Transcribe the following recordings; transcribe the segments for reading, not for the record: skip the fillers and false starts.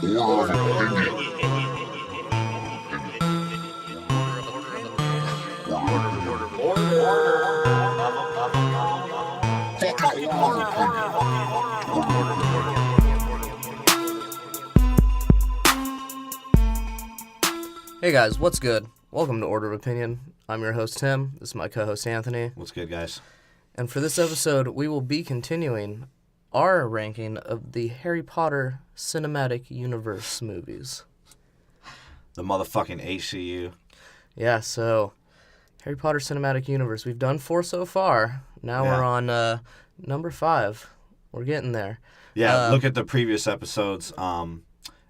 Hey guys, what's good? Welcome to Order of Opinion. I'm your host Tim. This is my co-host Anthony. What's good, guys? And for this episode, we will be continuing our ranking of the Harry Potter Cinematic Universe movies. The motherfucking HCU. Yeah, so Harry Potter Cinematic Universe. We've done 4 so far. Now we're on number 5. We're getting there. Yeah, look at the previous episodes.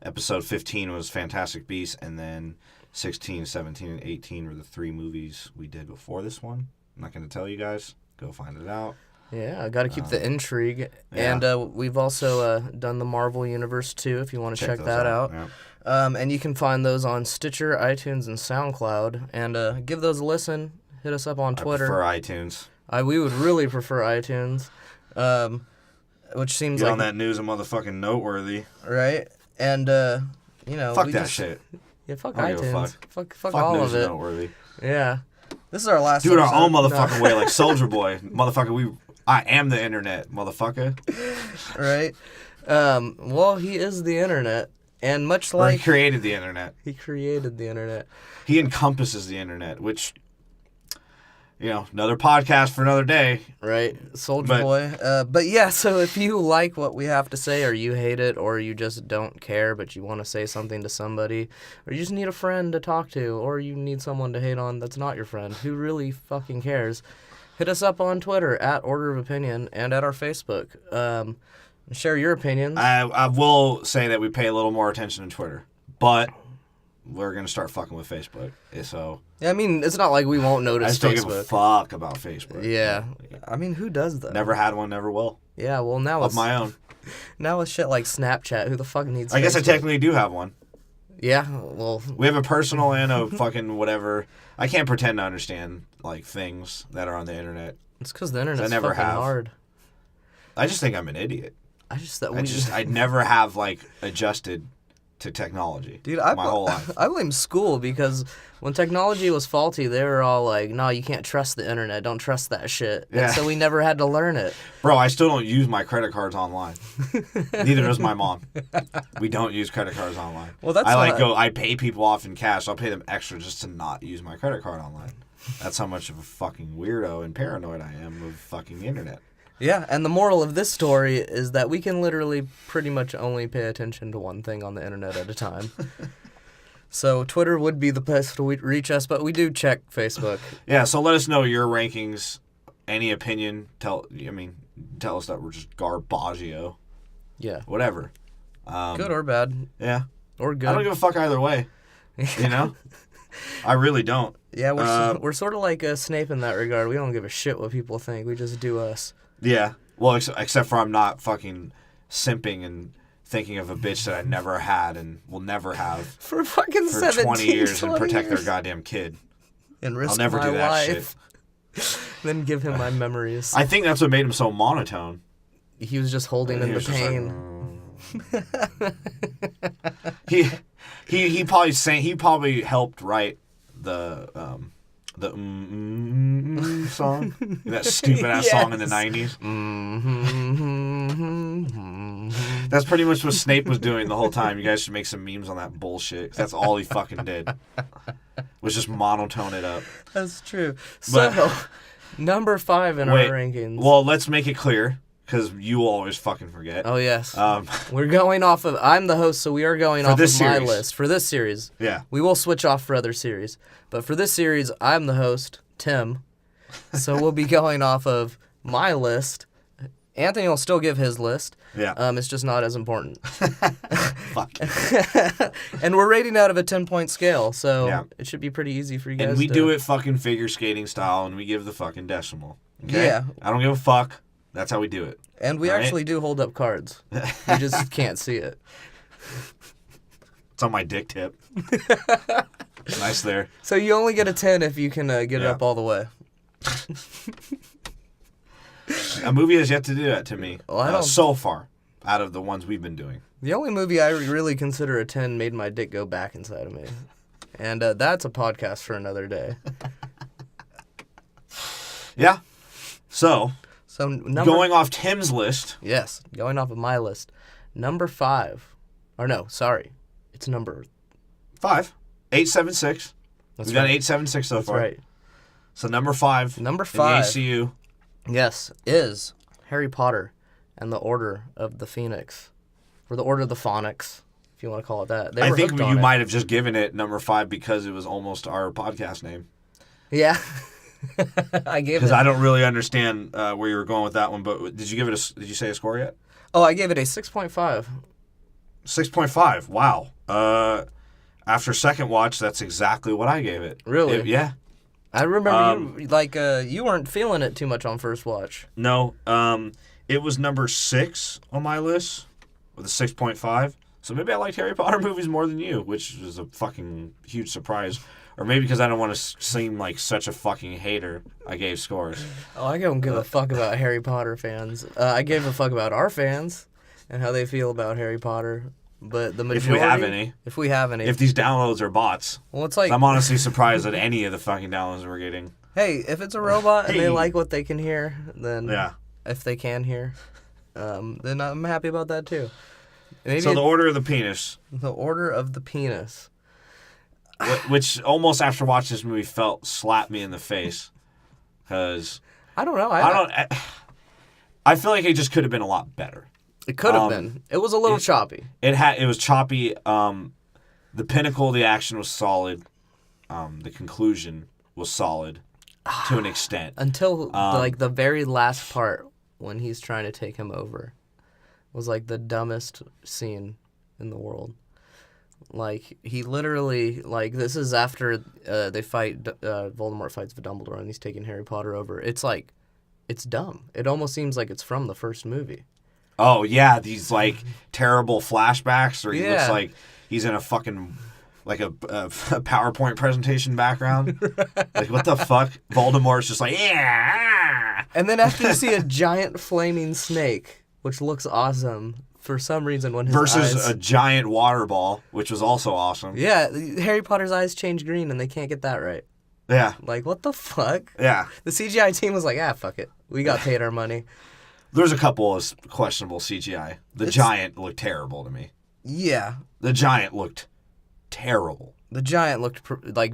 Episode 15 was Fantastic Beasts, and then 16, 17, and 18 were the 3 movies we did before this one. I'm not going to tell you guys. Go find it out. Yeah, I got to keep the intrigue. Yeah. And we've also done the Marvel Universe too, if you want to check that out. Yeah. And you can find those on Stitcher, iTunes, and SoundCloud. And give those a listen. Hit us up on Twitter. I prefer iTunes. We would really prefer iTunes, which seems Get on that news and motherfucking noteworthy. Right? And, you know... Fuck that shit. Yeah, fuck iTunes. Fuck all news of it. And noteworthy. Yeah. This is our last Do it episode. our own motherfucking way, like Soulja Boy. Motherfucker, I am the internet, motherfucker. Right? Well, he is the internet. And much like... He created the internet. He created the internet. He encompasses the internet, which... You know, another podcast for another day. Right. Soulja Boy. But yeah, so if you like what we have to say, or you hate it, or you just don't care, but you want to say something to somebody, or you just need a friend to talk to, or you need someone to hate on that's not your friend, who really fucking cares, hit us up on Twitter, at Order of Opinion, and at our Facebook. Share your opinions. I will say that we pay a little more attention to Twitter, but... We're going to start fucking with Facebook. So yeah, I mean, it's not like we won't notice Facebook. I still give a fuck about Facebook. Yeah. I mean, who does that? Never had one, never will. Yeah, well, now of my own. Now with shit like Snapchat, who the fuck needs I guess I technically do have one. Yeah, well... We have a personal and a fucking whatever. I can't pretend to understand, like, things that are on the internet. It's because the internet's fucking hard. I just think I'm an idiot. I never have, like, adjusted... to technology. Dude, my whole life. I blame school because when technology was faulty, they were all like, no, you can't trust the internet. Don't trust that shit. Yeah. And so we never had to learn it. Bro, I still don't use my credit cards online. Neither does my mom. We don't use credit cards online. Well, that's I pay people off in cash. I'll pay them extra just to not use my credit card online. That's how much of a fucking weirdo and paranoid I am of fucking the internet. Yeah, and the moral of this story is that we can literally pretty much only pay attention to one thing on the internet at a time. So Twitter would be the best to reach us, but we do check Facebook. Yeah, so let us know your rankings, any opinion. Tell us that we're just garbaggio. Yeah. Whatever. Good or bad. Yeah. Or good. I don't give a fuck either way. You know? I really don't. Yeah, we're sort of like Snape in that regard. We don't give a shit what people think. We just do us. Yeah. Well, except for I'm not fucking simping and thinking of a bitch that I never had and will never have for fucking 20 years and protect their goddamn kid. And risk I'll never my do that life. Shit. Then give him my memories. I think that's what made him so monotone. He was just holding in the pain. He probably helped write the song, that stupid ass song in the 90s. That's pretty much what Snape was doing the whole time. You guys should make some memes on that bullshit. 'Cause that's all he fucking did. Was just monotone it up. That's true. So, number 5 in our rankings. Well, let's make it clear. Because you always fucking forget. Oh, yes. We're going off of... I'm the host, so we are going off of my list. For this series. Yeah. We will switch off for other series. But for this series, I'm the host, Tim. So we'll be going off of my list. Anthony will still give his list. Yeah. It's just not as important. Fuck. And we're rating out of a 10-point scale, so it should be pretty easy for you guys. And we do it fucking figure skating style, and we give the fucking decimal. Okay? Yeah. I don't give a fuck. That's how we do it. And we actually do hold up cards. You just can't see it. It's on my dick tip. Nice there. So you only get a 10 if you can get it up all the way. A movie has yet to do that to me. Well, so far. out of the ones we've been doing. The only movie I really consider a 10 made my dick go back inside of me. And that's a podcast for another day. Yeah. So going off Tim's list. Yes, going off of my list. Number 5. Or no, sorry. It's number 5. 876. That's We've got right. 876 so That's far. right. So number 5. Number In 5. the ACU. Yes, is Harry Potter and the Order of the Phoenix. Or the Order of the Phonics, if you want to call it that. They I were think hooked you on it. might have just given it number 5 because it was almost our podcast name. Yeah. I gave Because it. I don't really understand where you were going with that one, but did you give it did you say a score yet? Oh, I gave it a 6.5. 6.5. Wow. After second watch, that's exactly what I gave it. Really? Yeah. I remember you weren't feeling it too much on first watch. No. It was number 6 on my list with a 6.5. So maybe I liked Harry Potter movies more than you, which is a fucking huge surprise. Or maybe because I don't want to seem like such a fucking hater, I gave scores. Oh, I don't give a fuck about Harry Potter fans. I gave a fuck about our fans and how they feel about Harry Potter. But the majority, If we have any. If we have any. If these downloads are bots. Well, it's like, I'm honestly surprised at any of the fucking downloads we're getting. hey, if it's a robot and they Hey. like what they can hear, then Yeah. if they can hear, then I'm happy about that too. Maybe So the Order of the Penis, the Order of the Penis. which almost after watching this movie slapped me in the face. Because I don't know. I feel like it just could have been a lot better. It could have been. It was a little choppy. It was choppy. The pinnacle of the action was solid. The conclusion was solid to an extent. Until like the very last part when he's trying to take him over was like the dumbest scene in the world. Like he literally this is after they fight Voldemort fights Dumbledore and he's taking Harry Potter over. It's like it's dumb. It almost seems like it's from the first movie. Oh yeah, these like terrible flashbacks, or he looks Yeah. like he's in a fucking like a PowerPoint presentation background. Like what the fuck? Voldemort's just like yeah. And then after you see a giant flaming snake, which looks awesome for some reason when his Versus eyes... a giant water ball, which was also awesome. Yeah, Harry Potter's eyes change green and they can't get that right. Yeah. Like, what the fuck? Yeah. The CGI team was like, fuck it. We got paid our money. There's a couple of questionable CGI. The giant looked terrible to me. Yeah. The giant looked terrible. The giant looked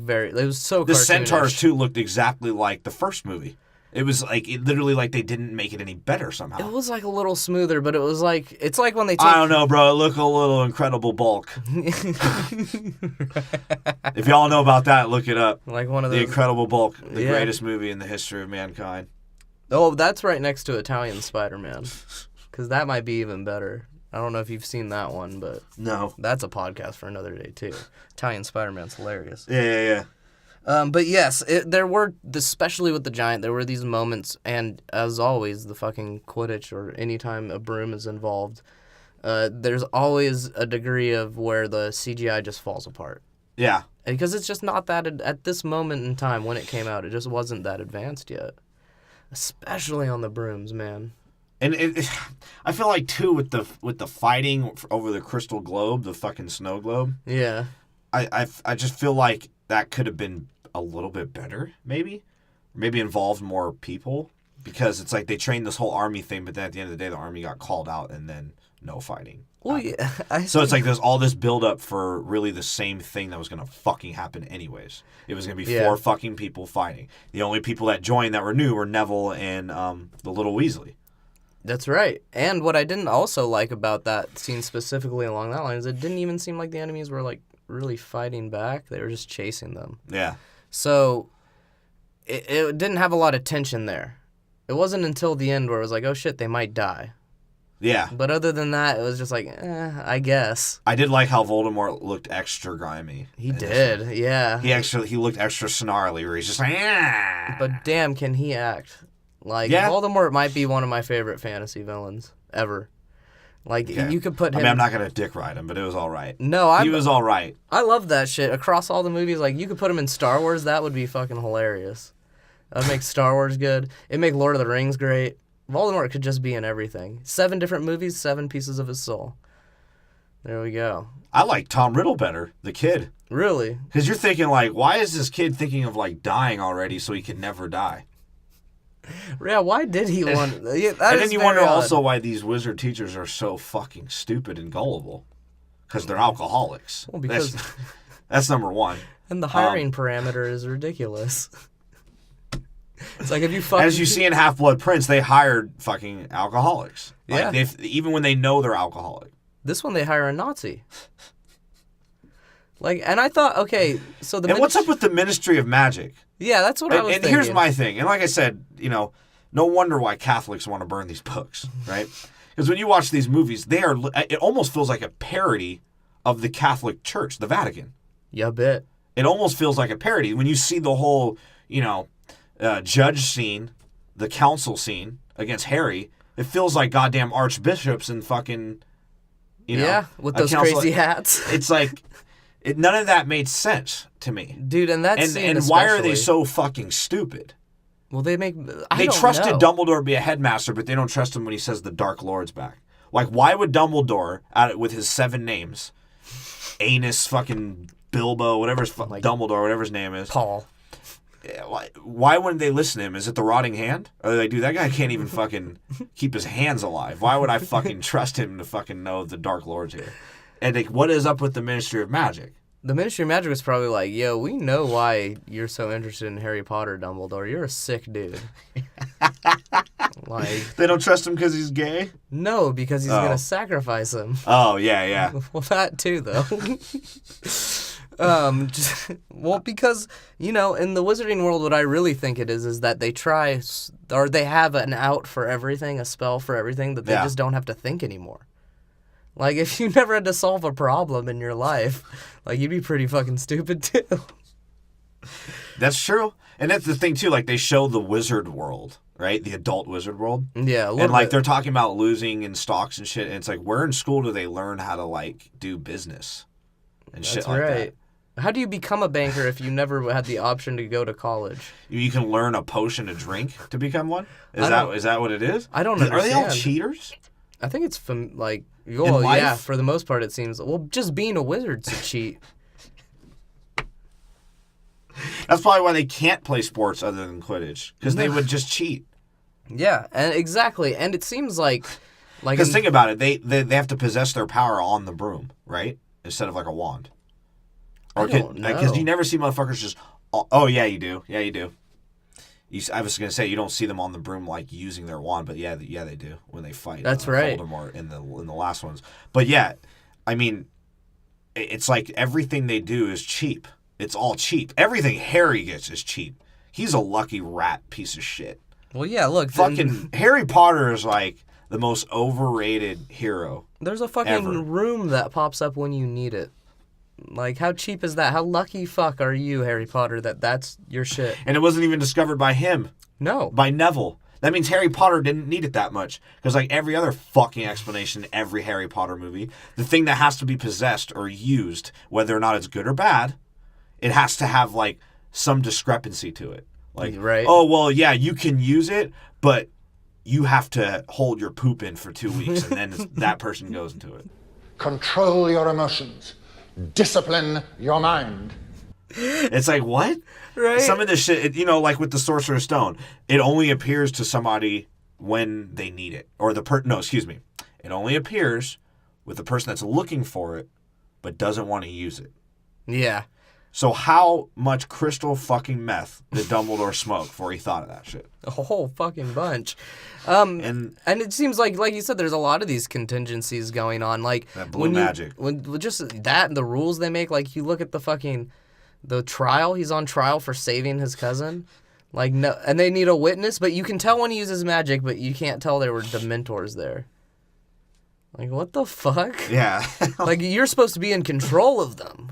very... It was so The cartoonish. centaurs, too, looked exactly like the first movie. It was literally like they didn't make it any better somehow. It was like a little smoother, but it was like... It's like when they take... I don't know, bro. It looked a little Incredible Bulk. If y'all know about that, look it up. Like one of The those... Incredible Bulk, the Yeah. greatest movie in the history of mankind. Oh, that's right next to Italian Spider-Man. Because that might be even better. I don't know if you've seen that one, but No. that's a podcast for another day, too. Italian Spider-Man's hilarious. Yeah. But yes, there were, especially with the giant, there were these moments, and as always, the fucking Quidditch or anytime a broom is involved, there's always a degree of where the CGI just falls apart. Yeah. Because it's just not that, at this moment in time when it came out, it just wasn't that advanced yet. Especially on the brooms, man. And I feel like, too, with the fighting over the crystal globe, the fucking snow globe, Yeah. I just feel like that could have been a little bit better, maybe involved more people, because it's like they trained this whole army thing, but then at the end of the day the army got called out and then no fighting. Well, yeah. So it's like there's all this build up for really the same thing that was gonna fucking happen anyways. It was gonna be Yeah. 4 fucking people fighting. The only people that joined that were new were Neville and the little Weasley. That's right. And what I didn't also like about that scene specifically along that line is it didn't even seem like the enemies were like really fighting back. They were just chasing them. Yeah. So it didn't have a lot of tension there. It wasn't until the end where it was like, oh shit, they might die. Yeah. But other than that, it was just like, I guess. I did like how Voldemort looked extra grimy. He did, yeah. He looked extra snarly, where he's just like, ah. But damn, can he act? Like, Yeah. Voldemort might be one of my favorite fantasy villains ever. Like, Okay. you could put him... I mean, I'm not gonna dick ride him, but it was all right. No, He was all right. I love that shit. Across all the movies, like, you could put him in Star Wars, that would be fucking hilarious. That'd make Star Wars good. It'd make Lord of the Rings great. Voldemort could just be in everything. 7 different movies, 7 pieces of his soul. There we go. I like Tom Riddle better, the kid. Really? Because you're thinking, like, why is this kid thinking of, like, dying already so he can never die? Yeah, why did he want... Yeah, and then you wonder also why these wizard teachers are so fucking stupid and gullible. Because they're alcoholics. Well, because... That's number one. And the hiring parameter is ridiculous. It's like if you fucking... As you see in Half-Blood Prince, they hired fucking alcoholics. Yeah. Like, even when they know they're alcoholic. This one, they hire a Nazi. Like, and I thought, okay, so the... And what's up with the Ministry of Magic? Yeah, that's what I was thinking. And here's my thing. And like I said, you know, no wonder why Catholics want to burn these books, right? Because when you watch these movies, it almost feels like a parody of the Catholic Church, the Vatican. Yeah, bet. It almost feels like a parody. When you see the whole, you know, judge scene, the council scene against Harry, it feels like goddamn archbishops and fucking, you know. Yeah, with those crazy hats. It's like, none of that made sense to me. Dude, and that's and why are they so fucking stupid? Well, they trusted Dumbledore to be a headmaster, but they don't trust him when he says the Dark Lord's back. Like, why would Dumbledore, with his 7 names, Anus, fucking Bilbo, Dumbledore, whatever his name is. Paul. Why wouldn't they listen to him? Is it the rotting hand? Or they do that guy can't even fucking keep his hands alive. Why would I fucking trust him to fucking know the Dark Lord's here? And like, what is up with the Ministry of Magic? The Ministry of Magic was probably like, yo, we know why you're so interested in Harry Potter, Dumbledore. You're a sick dude. Like, they don't trust him because he's gay? No, because he's going to sacrifice him. Oh, yeah. Well, that too, though. Well, because, you know, in the wizarding world, what I really think it is that they try, or they have an out for everything, a spell for everything, that they just don't have to think anymore. Like, if you never had to solve a problem in your life, like, you'd be pretty fucking stupid, too. That's true. And that's the thing, too. Like, they show the wizard world, right? The adult wizard world. Yeah, and, like, they're talking about losing in stocks and shit. And it's like, where in school do they learn how to, like, do business and shit like that? How do you become a banker if you never had the option to go to college? You can learn a potion to drink to become one? Is that what it is? I don't understand. Are they all cheaters? I think it's yeah, for the most part it seems. Well, just being a wizard's a cheat. That's probably why they can't play sports other than Quidditch, because they would just cheat. Yeah, and exactly. And it seems like because think about it, they have to possess their power on the broom, right? Instead of like a wand. I don't know. Because you never see motherfuckers just. Oh yeah, you do. Yeah, you do. I was gonna say you don't see them on the broom like using their wand, but yeah, they do when they fight. That's right. Voldemort in the last ones, but yeah, I mean, it's like everything they do is cheap. It's all cheap. Everything Harry gets is cheap. He's a lucky rat piece of shit. Well, yeah, look, fucking Harry Potter is like the most overrated hero. There's a fucking room that pops up when you need it. Like, how cheap is that? How lucky fuck are you, Harry Potter, that's your shit? And it wasn't even discovered by him. No. By Neville. That means Harry Potter didn't need it that much. Because like every other fucking explanation in every Harry Potter movie, the thing that has to be possessed or used, whether or not it's good or bad, it has to have like some discrepancy to it. Like, right. Oh, well, yeah, you can use it, but you have to hold your poop in for 2 weeks, and then that person goes into it. Control your emotions. Discipline your mind. It's like, what? Right. Some of this shit, like with the Sorcerer's Stone, it only appears to somebody when they need it. Or it only appears with the person that's looking for it, but doesn't want to use it. Yeah. So how much crystal fucking meth did Dumbledore smoke before he thought of that shit? A whole fucking bunch. And it seems like you said, there's a lot of these contingencies going on. Like that blue magic. When just that and the rules they make, like you look at the trial, he's on trial for saving his cousin. Like, no, and they need a witness, but you can tell when he uses magic, but you can't tell there were Dementors there. Like, what the fuck? Yeah. Like, you're supposed to be in control of them.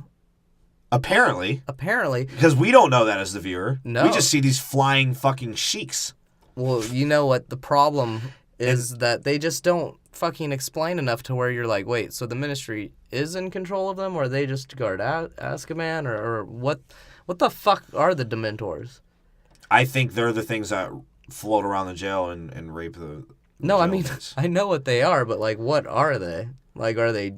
Apparently. Because we don't know that as the viewer. No. We just see these flying fucking sheiks. Well, you know what? The problem is that they just don't fucking explain enough to where you're like, wait, so the Ministry is in control of them, or are they just guard Azkaban, or what the fuck are the Dementors? I think they're the things that float around the jail and rape the No, I mean, jailmates. I know what they are, but like, what are they? Like, are they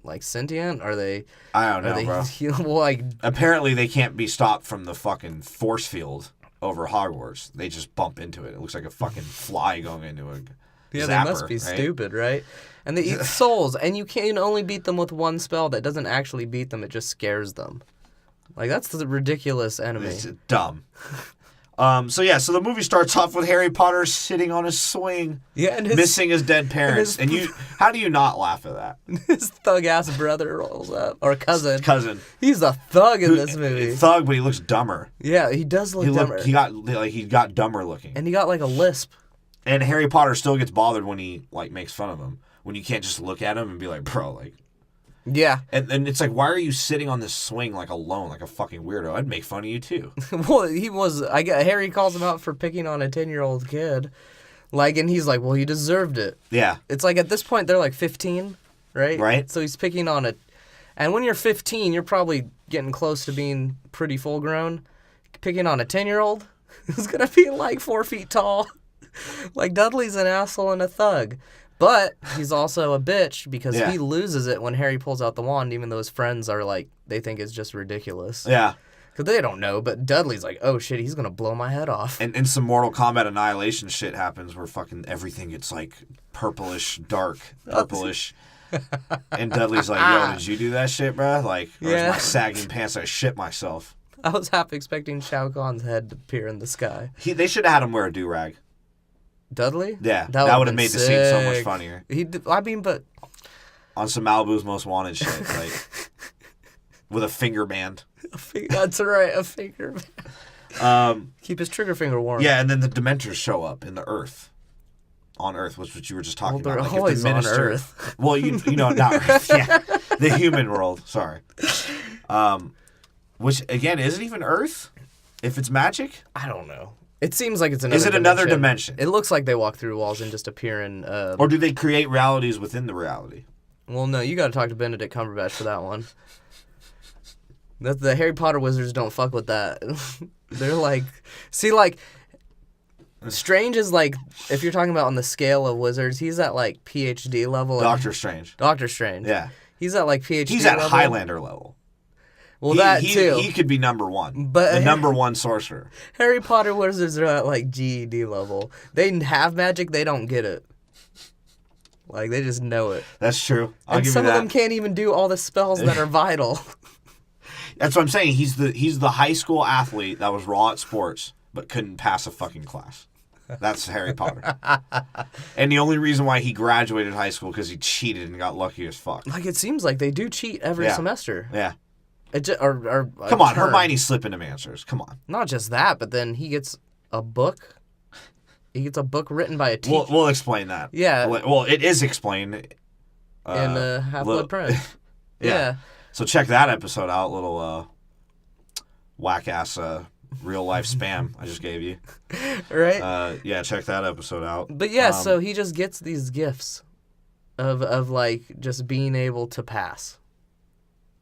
like sentient? Are they? I don't Are know, they? bro. Well, like, Apparently, they can't be stopped from the fucking force field over Hogwarts. They just bump into it. It looks like a fucking fly going into a yeah, zapper, they must be right? stupid, right? And they eat souls, and you can only beat them with one spell that doesn't actually beat them; it just scares them. Like that's the ridiculous enemy. It's dumb. So the movie starts off with Harry Potter sitting on a swing, Yeah, and his missing his dead parents, his- and you, how do you not laugh at that? his thug ass brother rolls up, or cousin. Cousin, He's a thug in this movie. thug, but he looks dumber. Yeah, he does look dumber, He got dumber looking, and he got like a lisp. and Harry Potter still gets bothered when he like makes fun of him. When you can't just look at him and be like, bro, like. Yeah. And it's like, why are you sitting on this swing like alone, like a fucking weirdo? I'd make fun of you too. Well, he was. Harry calls him out for picking on a 10-year-old kid, like, and he's like, "Well, he deserved it." Yeah. It's like at this point they're like 15, right? Right. So he's picking on it, and when you're 15, you're probably getting close to being pretty full grown. Picking on a 10-year-old who's gonna be like 4 feet tall. Like Dudley's an asshole and a thug. But he's also a bitch because Yeah. he loses it when Harry pulls out the wand, even though his friends are like, they think it's just ridiculous. Yeah. Because they don't know, but Dudley's like, oh shit, he's going to blow my head off. And some Mortal Kombat Annihilation shit happens where fucking everything gets like purplish, dark, purplish. And Dudley's like, yo, did you do that shit, bro? Like, where's Yeah. my sagging pants? I shit myself. I was half expecting Shao Kahn's head to appear in the sky. They should have had him wear a do-rag. Dudley? Yeah, that would have been made the scene so much sick. funnier. But On some Malibu's Most Wanted shit, like, with a finger band. that's right, a finger. Keep his trigger finger warm. Yeah, and then the Dementors show up in the Earth. On Earth, which you were just talking Well, they're about. Like, always if the on minister, Earth. Well, you know, not Earth. Yeah, the human world. Sorry. Which again isn't even Earth. If it's magic, I don't know. It seems like it's another. Is it another dimension? It looks like they walk through walls and just appear in. or do they create realities within the reality? Well, no, you got to talk to Benedict Cumberbatch for that one. The Harry Potter wizards don't fuck with that. They're like, see, like, Strange is like, if you're talking about on the scale of wizards, he's at like PhD level. Doctor Strange. Doctor Strange. Yeah, He's at like PhD. he's at level. Highlander level. Well, that too. He could be number one, But- the number one sorcerer. Harry Potter wizards are at like GED level. They have magic, they don't get it. Like they just know it. That's true. I'll And give some you of that. them can't even do all the spells that are vital. That's what I'm saying. He's the high school athlete that was raw at sports but couldn't pass a fucking class. That's Harry Potter. And the only reason why he graduated high school because he cheated and got lucky as fuck. Like it seems like they do cheat every Yeah. semester. Yeah. Or Come on, term. Hermione's slipping him answers. Come on. Not just that, but then he gets a book. He gets a book written by a teacher We'll explain that. Yeah. Well, it is explained. in Half-Blood Prince. Yeah. Yeah. So check that episode out. Little whack ass real life spam I just gave you. Right? Yeah, check that episode out. But yeah, so he just gets these gifts of like just being able to pass.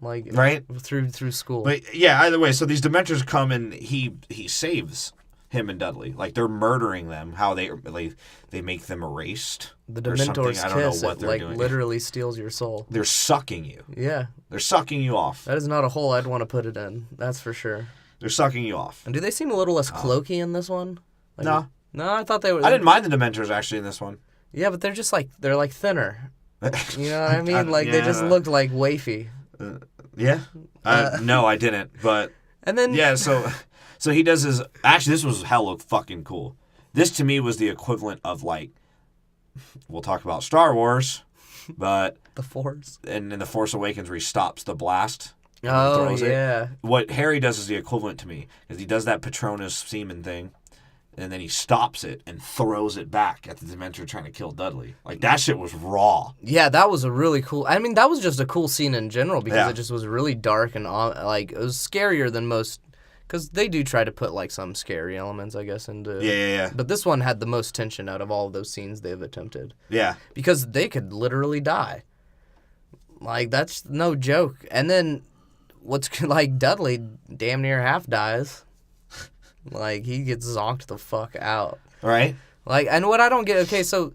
Like Right. through school. But yeah, either way, so these Dementors come and he saves him and Dudley. Like they're murdering them. How they make them erased. The or something. Dementor's I don't know kiss, what it they're like doing. literally steals your soul. They're sucking you. Yeah. They're sucking you off. That is not a hole I'd want to put it in. That's for sure. They're sucking you off. And do they seem a little less cloaky in this one? Like, No. No, I thought they were. I didn't mind the Dementors actually in this one. Yeah, but they're just like they're thinner. You know what I mean? Like they just Yeah. looked like wafy. Yeah. No, I didn't. But And then yeah, so he does his. Actually, this was hella fucking cool. This to me was the equivalent of like. We'll talk about Star Wars, but the Force. and in the Force Awakens where he stops the blast. and Oh throws it. yeah. What Harry does is the equivalent to me, because he does that Patronus semen thing, and then he stops it and throws it back at the Dementor trying to kill Dudley. Like that shit was raw. Yeah, that was a really cool. I mean, that was just a cool scene in general because Yeah. it just was really dark and like it was scarier than most. Because they do try to put like some scary elements, I guess, into. Yeah. But this one had the most tension out of all of those scenes they've attempted Yeah. because they could literally die. Like that's no joke. And then what's like Dudley damn near half dies. Like, he gets zonked the fuck out. Right? Like, and what I don't get, okay, so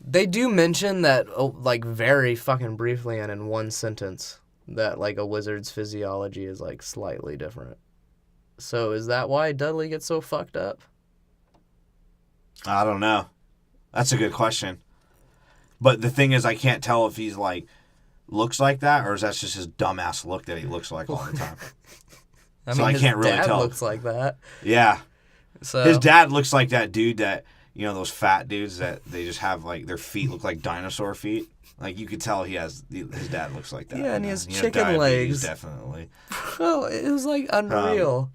they do mention that, like, very fucking briefly and in one sentence, that, like, a wizard's physiology is, like, slightly different. So is that why Dudley gets so fucked up? I don't know. That's a good question. But the thing is, I can't tell if he's, like, looks like that, or is that just his dumbass look that he looks like all the time. So I can't really his dad tell. looks like that. Yeah. So His dad looks like that dude that, you know, those fat dudes that they just have, like, their feet look like dinosaur feet. Like, you could tell his dad looks like that. Yeah, and he know? has He chicken diabetes, legs. Definitely. Oh, it was, like, unreal.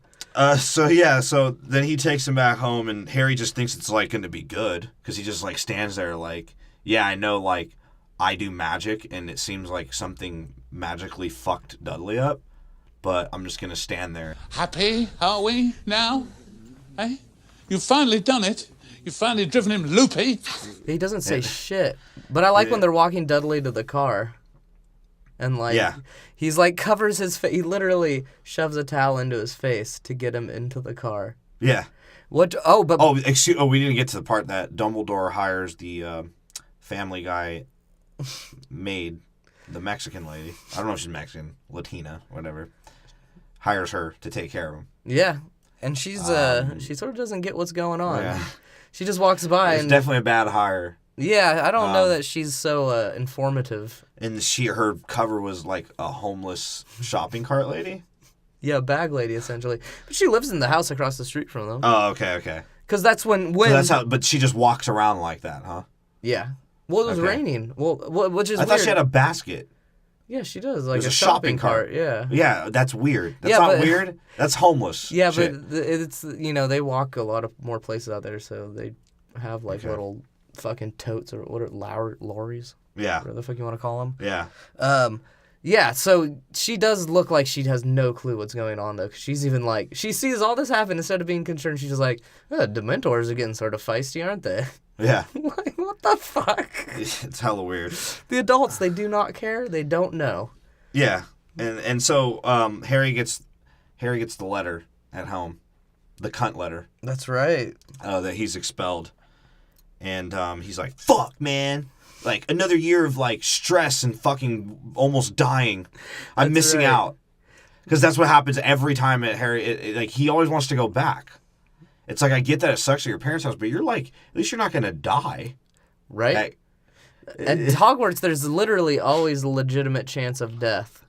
So then he takes him back home, and Harry just thinks it's, like, going to be good, because he just, like, stands there like, yeah, I know, like, I do magic, and it seems like something magically fucked Dudley up, but I'm just going to stand there. Happy, are we, now? Eh? You've finally done it. You've finally driven him loopy. He doesn't say shit. But I like when they're walking Dudley to the car. And, like, he's, like, covers his face. He literally shoves a towel into his face to get him into the car. Yeah. What? We didn't get to the part that Dumbledore hires the Family Guy maid, the Mexican lady. I don't know if she's Mexican, Latina, whatever. Hires her to take care of him. Yeah. And she's, she sort of doesn't get what's going on. Yeah. She just walks by It's definitely a bad hire. Yeah, I don't know that she's so informative. And her cover was like a homeless shopping cart lady? Yeah, bag lady, essentially. But she lives in the house across the street from them. Oh, okay. Because that's when... So that's how... But she just walks around like that, huh? Yeah. Well, it was raining. Well, which is I weird. thought she had a basket. Yeah, she does. Like It was a shopping cart. Yeah. Yeah, that's weird. That's not weird. That's homeless. Yeah, shit. but it's, you know, they walk a lot of more places out there, so they have, like, little fucking totes or what are lorries? Yeah. Whatever the fuck you want to call them. Yeah. Yeah, so she does look like she has no clue what's going on, though. 'Cause she's even like, she sees all this happen, instead of being concerned, she's just like, Dementors are getting sort of feisty, aren't they? Yeah. Like, what the fuck? It's hella weird. The adults, they do not care. They don't know. Yeah. And so Harry gets the letter at home. The cunt letter. That's right. That he's expelled. And he's like, fuck, man. Like, another year of, like, stress and fucking almost dying. I'm missing out. Because that's what happens every time at Harry. Like, he always wants to go back. It's like, I get that it sucks at your parents' house, but you're like, at least you're not going to die. Right? Like, at Hogwarts, there's literally always a legitimate chance of death.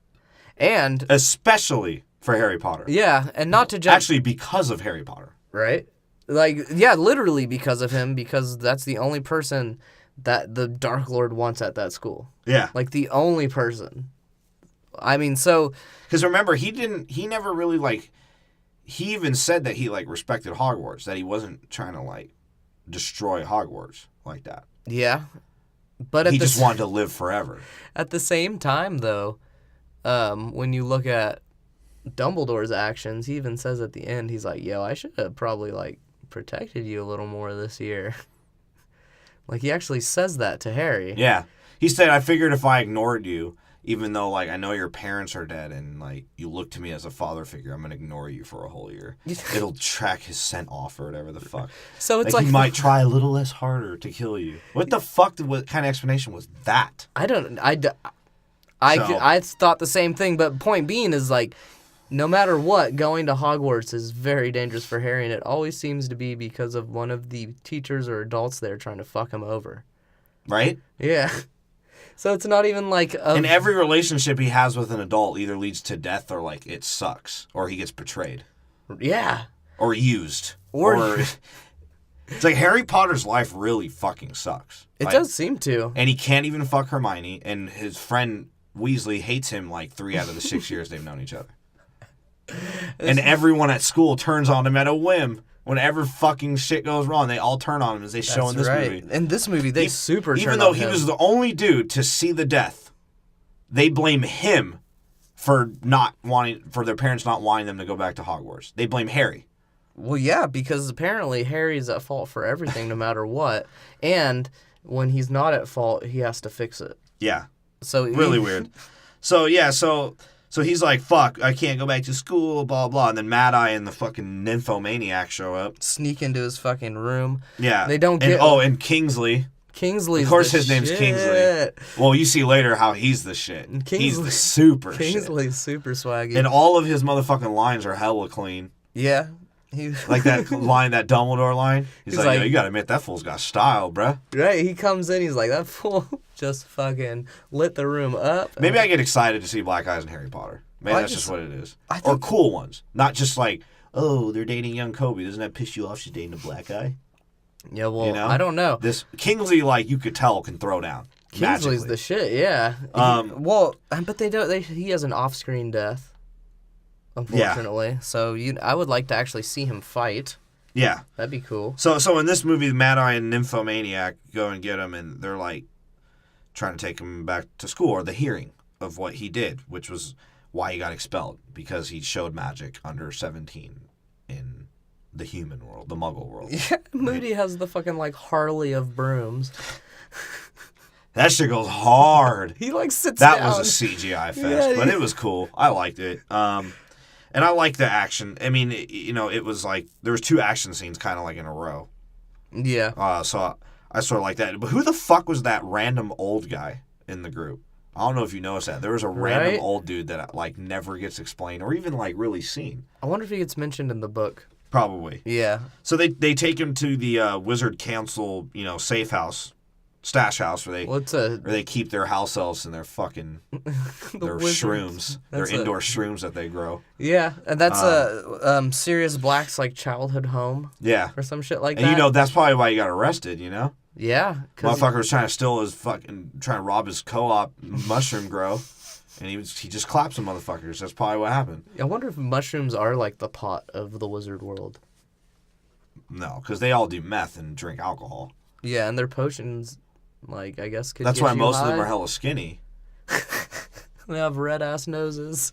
And... especially for Harry Potter. Yeah, and not to judge... Actually, because of Harry Potter. Right? Like, yeah, literally because of him, because that's the only person that the Dark Lord wants at that school. Yeah. Like, the only person. I mean, so... Because remember, he never really, like... He even said that he, like, respected Hogwarts, that he wasn't trying to, like, destroy Hogwarts like that. Yeah. But he just wanted to live forever. At the same time, though, when you look at Dumbledore's actions, he even says at the end, he's like, yo, I should have probably, like, protected you a little more this year. Like, he actually says that to Harry. Yeah. He said, I figured if I ignored you, even though, like, I know your parents are dead and, like, you look to me as a father figure, I'm going to ignore you for a whole year. It'll track his scent off or whatever the fuck. So it's like he might try a little less harder to kill you. What the fuck? What kind of explanation was that? I thought the same thing, but point being is, like, no matter what, going to Hogwarts is very dangerous for Harry, and it always seems to be because of one of the teachers or adults there trying to fuck him over. Right? Yeah. So it's not even like... And every relationship he has with an adult either leads to death or, like, it sucks. Or he gets betrayed. Yeah. Or used. Or it's like Harry Potter's life really fucking sucks. It does seem to. And he can't even fuck Hermione, and his friend Weasley hates him like 3 out of the 6 years they've known each other. And everyone at school turns on him at a whim. Whenever fucking shit goes wrong, they all turn on him, as they show in this movie. In this movie, they super turn on him. Even though he was the only dude to see the death, they blame him for their parents not wanting them to go back to Hogwarts. They blame Harry. Well, yeah, because apparently Harry's at fault for everything, no matter what. And when he's not at fault, he has to fix it. Yeah. So really weird. So yeah, So he's like, fuck, I can't go back to school, blah, blah. And then Mad Eye and the fucking nymphomaniac show up. Sneak into his fucking room. Yeah. They don't get... And Kingsley. Kingsley's Of course the his name's shit. Kingsley. Well, you see later how he's the shit. He's the super shit. Kingsley's super swaggy. And all of his motherfucking lines are hella clean. Yeah. Like that line, that Dumbledore line. He's like, yo, you gotta admit, that fool's got style, bruh. Right, he comes in, he's like, that fool just fucking lit the room up. Maybe I get excited to see black eyes in Harry Potter. Maybe that's just what it is. Or cool ones. Not just like, oh, they're dating young Kobe. Doesn't that piss you off? She's dating a black guy. Yeah, well, I don't know. This Kingsley, like, you could tell, can throw down. Kingsley's magically. the shit, yeah. But they don't. He has an off-screen death, unfortunately. Yeah. So I would like to actually see him fight. Yeah, that'd be cool. So in this movie, Mad Eye and Nymphomaniac go and get him, and they're like trying to take him back to school, or the hearing of what he did, which was why he got expelled, because he showed magic under 17 in the human world, the Muggle world. Yeah, Moody has the fucking like Harley of brooms. That shit goes hard. He like sits down. That was a CGI fest, but it was cool. I liked it. And I liked the action. I mean, it was like there was 2 action scenes kind of like in a row. Yeah. So I sort of like that. But who the fuck was that random old guy in the group? I don't know if you noticed that. There was a random old dude that like never gets explained or even like really seen. I wonder if he gets mentioned in the book. Probably. Yeah. So they take him to the Wizard Council, safe house, stash house, where they keep their house elves and their fucking their shrooms, their indoor shrooms that they grow. Yeah, and that's Sirius Black's like childhood home. Yeah. Or some shit like that. And that's probably why he got arrested. Yeah. Motherfucker was trying to steal his trying to rob his co-op mushroom grow. And he just clapped some motherfuckers. That's probably what happened. I wonder if mushrooms are like the pot of the wizard world. No, because they all do meth and drink alcohol. Yeah, and their potions, like, I guess could That's get why you most high. of them are hella skinny. They have red-ass noses.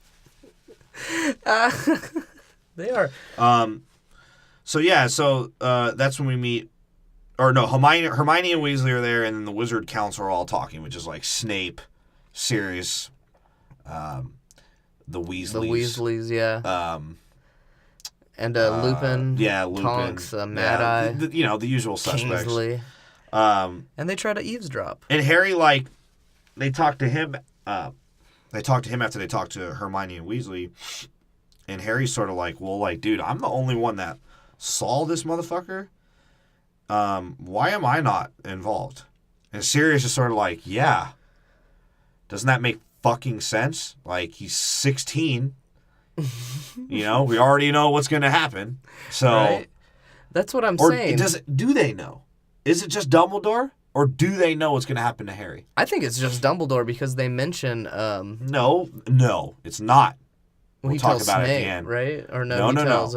They are. So that's when we meet... Or no, Hermione and Weasley are there, and then the Wizard Council are all talking, which is like Snape, Sirius... the Weasleys. The Weasleys, yeah. And Lupin. Yeah, Lupin. Tonks, Mad Eye. The usual suspects. Kingsley. And they try to eavesdrop. And Harry, they talk to him. They talk to him after they talk to Hermione and Weasley. And Harry's sort of like, well, dude, I'm the only one that saw this motherfucker. Why am I not involved? And Sirius is sort of like, yeah. Doesn't that make fucking sense? Like, he's 16. We already know what's going to happen. So, right? That's what I'm saying. Do they know? Is it just Dumbledore? Or do they know what's going to happen to Harry? I think it's just Dumbledore because they mention... No, it's not. We'll talk about Snape, it at the end. Right? Or no, he tells...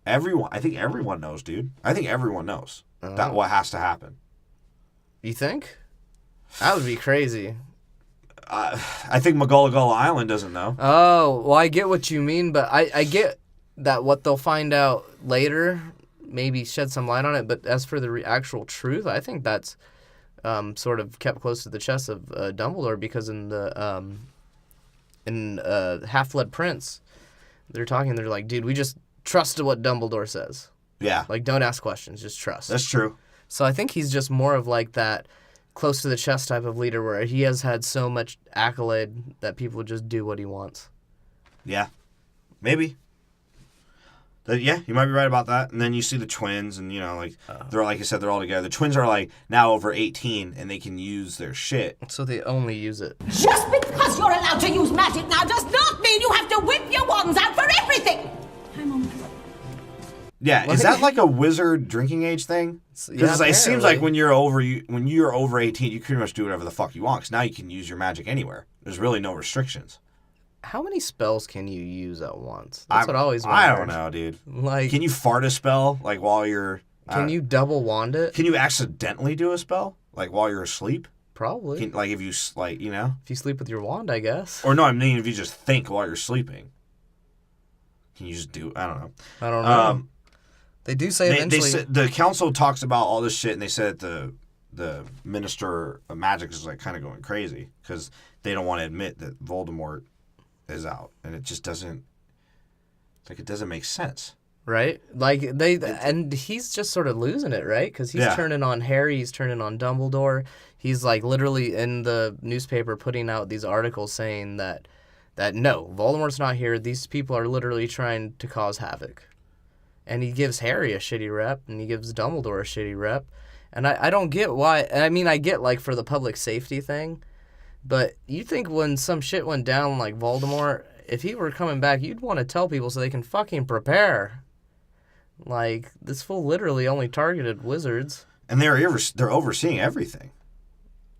Everyone. I think everyone knows, dude. I think everyone knows that what has to happen. You think? That would be crazy. I think McGulligan Island doesn't know. Oh, well, I get what you mean, but I get that what they'll find out later maybe shed some light on it, but as for the actual truth, I think that's sort of kept close to the chest of Dumbledore, because in the Half-Blood Prince, they're like, dude, we just trust what Dumbledore says. Yeah. Like, don't ask questions, just trust. That's true. So I think he's just more of like that close to the chest type of leader where he has had so much accolade that people just do what he wants. Yeah. Maybe. Yeah, you might be right about that. And then you see the twins, and they're like I said, they're all together. The twins are like now over 18, and they can use their shit. So they only use it. Just because you're allowed to use magic now does not mean you have to whip your wands out for everything. Hang on. Yeah, is that like a wizard drinking age thing? Because it seems like when you're over 18, you pretty much do whatever the fuck you want. Because now you can use your magic anywhere. There's really no restrictions. How many spells can you use at once? That's what I always wondered. I don't know, dude. Like, can you fart a spell like while you're? Can you double wand it? Can you accidentally do a spell like while you're asleep? Probably. If you If you sleep with your wand, I guess. Or no, I mean if you just think while you're sleeping. Can you just do? I don't know. I don't know. They do say eventually. The council talks about all this shit, and they said that the minister of magic is like kind of going crazy because they don't want to admit that Voldemort is out, and it just doesn't. Like, it doesn't make sense. Right? Like, and he's just sort of losing it, right? Because he's turning on Harry, he's turning on Dumbledore. He's, like, literally in the newspaper putting out these articles saying that no, Voldemort's not here. These people are literally trying to cause havoc. And he gives Harry a shitty rep, and he gives Dumbledore a shitty rep. And I don't get why. I mean, I get, like, for the public safety thing. But you think when some shit went down like Voldemort, if he were coming back, you'd want to tell people so they can fucking prepare. Like, this fool literally only targeted wizards. And they're overseeing everything.